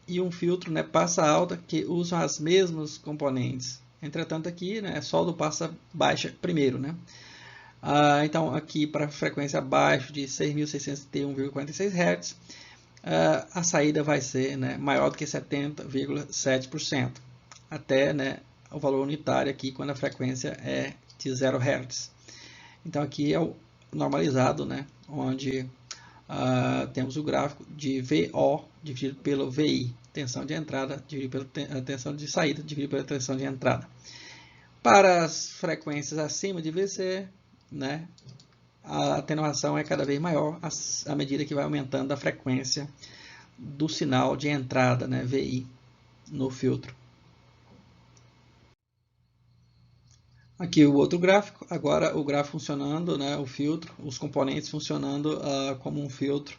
E um filtro, né, passa alta, que usam as mesmas componentes. Entretanto, aqui, né, é só do passa baixa primeiro, né? Então, aqui para a frequência abaixo de 6.631,46 Hz, a saída vai ser, né, maior do que 70,7%, até, né, o valor unitário aqui quando a frequência é de 0 Hz. Então aqui é o normalizado, né, onde temos o gráfico de VO dividido pelo VI, tensão de entrada dividido pela tensão de saída dividido pela tensão de entrada. Para as frequências acima de VC, né, a atenuação é cada vez maior à medida que vai aumentando a frequência do sinal de entrada, né, VI, no filtro. Aqui o outro gráfico, agora o gráfico funcionando, né, o filtro, os componentes funcionando como um filtro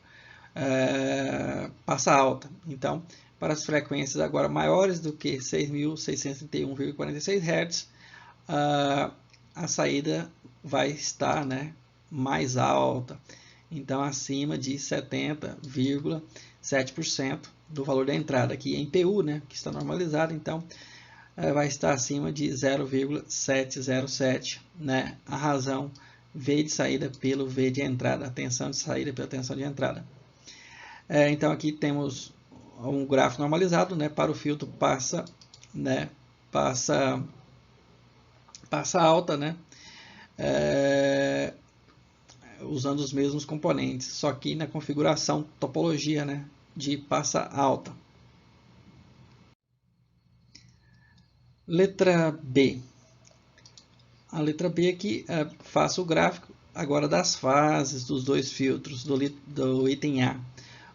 passa alta. Então, para as frequências agora maiores do que 6.631,46 Hz, a saída vai estar, né, mais alta. Então, acima de 70,7% do valor da entrada. Aqui em PU, né, que está normalizado, então vai estar acima de 0,707, né? A razão V de saída pelo V de entrada, a tensão de saída pela tensão de entrada. Então aqui temos um gráfico normalizado, né? Para o filtro passa, né? Passa alta, né? Usando os mesmos componentes, só que na configuração topologia, né? De passa alta. Letra B. A letra B aqui faço o gráfico agora das fases dos dois filtros do item A.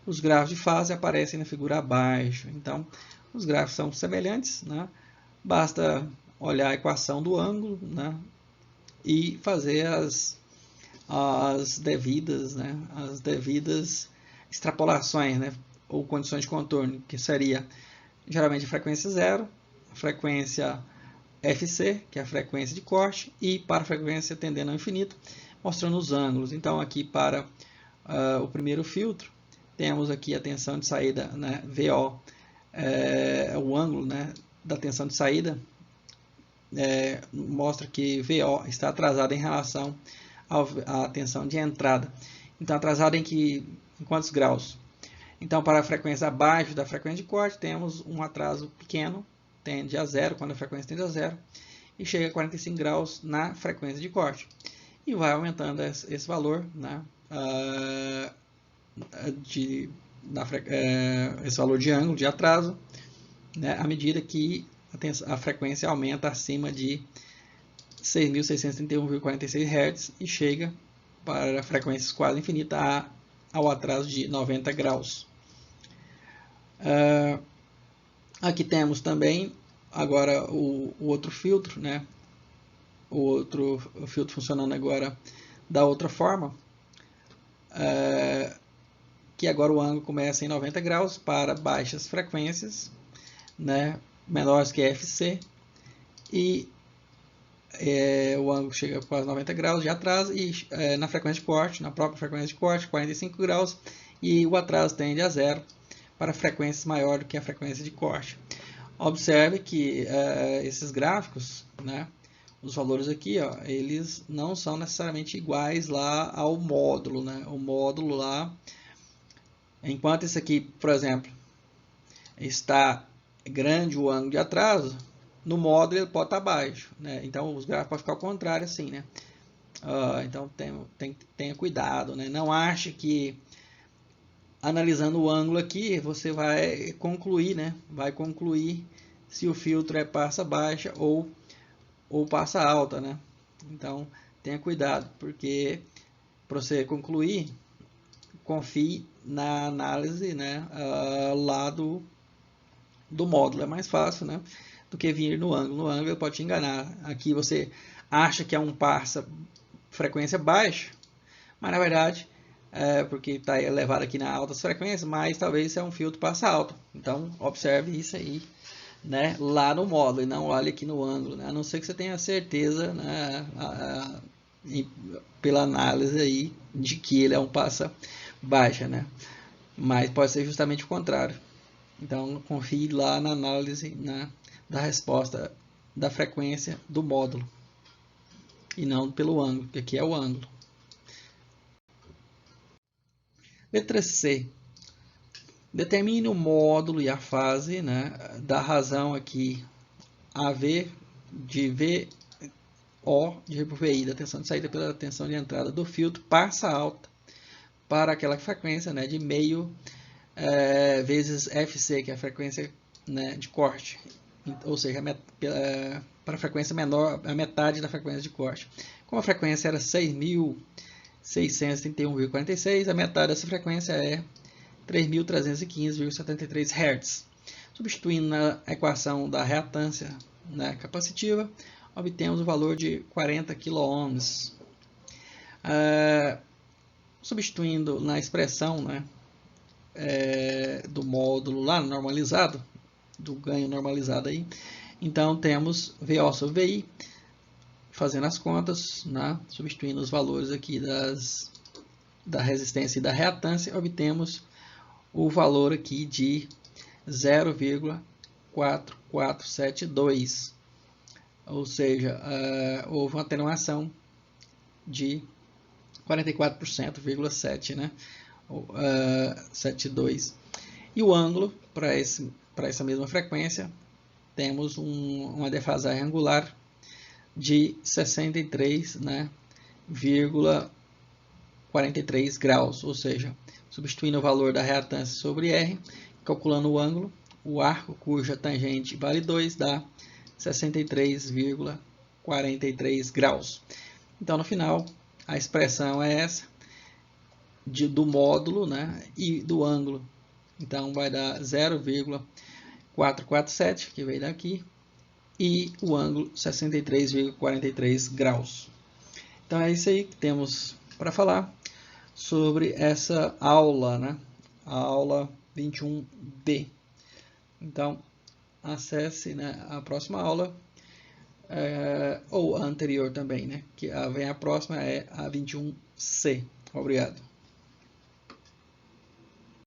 Os gráficos de fase aparecem na figura abaixo. Então, os gráficos são semelhantes, né? Basta olhar a equação do ângulo, né? E fazer as devidas extrapolações, né? Ou condições de contorno, que seria geralmente a frequência zero, a frequência FC, que é a frequência de corte, e para a frequência tendendo ao infinito, mostrando os ângulos. Então, aqui para o primeiro filtro, temos aqui a tensão de saída, né, VO, o ângulo, né, da tensão de saída, mostra que VO está atrasado em relação à tensão de entrada. Então, atrasado em quantos graus? Então, para a frequência abaixo da frequência de corte, temos um atraso pequeno, tende a zero, quando a frequência tende a zero, e chega a 45 graus na frequência de corte. E vai aumentando esse valor, né, esse valor de ângulo, de atraso, né, à medida que a frequência aumenta acima de 6.631,46 Hz e chega para frequências quase infinitas ao atraso de 90 graus. Aqui temos também agora o outro filtro, né? O outro filtro funcionando agora da outra forma, que agora o ângulo começa em 90 graus para baixas frequências, né? Menores que FC, e o ângulo chega a quase 90 graus de atraso, e na frequência de corte, na própria frequência de corte, 45 graus, e o atraso tende a zero para frequências maiores do que a frequência de corte. Observe que esses gráficos, né, os valores aqui, ó, eles não são necessariamente iguais lá ao módulo, né? O módulo lá, enquanto esse aqui, por exemplo, está grande o ângulo de atraso, no módulo ele pode estar baixo, né? Então os gráficos podem ficar ao contrário assim, né? Então tenha cuidado, né? Não ache que analisando o ângulo aqui, você vai concluir, né? Vai concluir se o filtro é passa baixa ou passa alta, né? Então, tenha cuidado, porque para você concluir, confie na análise, né? Lá do módulo. É mais fácil, né? Do que vir no ângulo. No ângulo ele pode te enganar. Aqui você acha que é um passa frequência baixa, mas na verdade porque está elevado aqui na altas frequências, mas talvez é um filtro passa alto. Então, observe isso aí, né, lá no módulo, e não olhe aqui no ângulo, né, a não ser que você tenha certeza, né, pela análise aí, de que ele é um passa baixa, né, mas pode ser justamente o contrário. Então, confie lá na análise, né, da resposta da frequência do módulo, e não pelo ângulo, que aqui é o ângulo. Letra C. Determine o módulo e a fase, né, da razão aqui AV de VO de VI, da tensão de saída pela tensão de entrada do filtro, passa alta para aquela frequência, né, de meio vezes FC, que é a frequência, né, de corte, ou seja, para a frequência menor, a metade da frequência de corte. Como a frequência era 6.631,46, a metade dessa frequência é 3.315,73 Hz. Substituindo na equação da reatância, né, capacitiva, obtemos o valor de 40 kΩ. Substituindo na expressão, né, do módulo lá normalizado, do ganho normalizado aí, então temos VO sobre VI, fazendo as contas, né, substituindo os valores aqui da resistência e da reatância, obtemos o valor aqui de 0,4472, ou seja, houve uma atenuação de 44,7%, né? 72. E o ângulo para essa mesma frequência temos uma defasagem angular de 63, né, 43 graus, ou seja, substituindo o valor da reatância sobre R, calculando o ângulo, o arco cuja tangente vale 2 dá 63,43 graus. Então, no final, a expressão é essa, do módulo, né, e do ângulo. Então, vai dar 0,447, que veio daqui, e o ângulo 63,43 graus. Então, é isso aí que temos para falar sobre essa aula, né, a aula 21B. Então, acesse, né, a próxima aula, ou a anterior também, né, que vem a próxima é a 21C. Obrigado.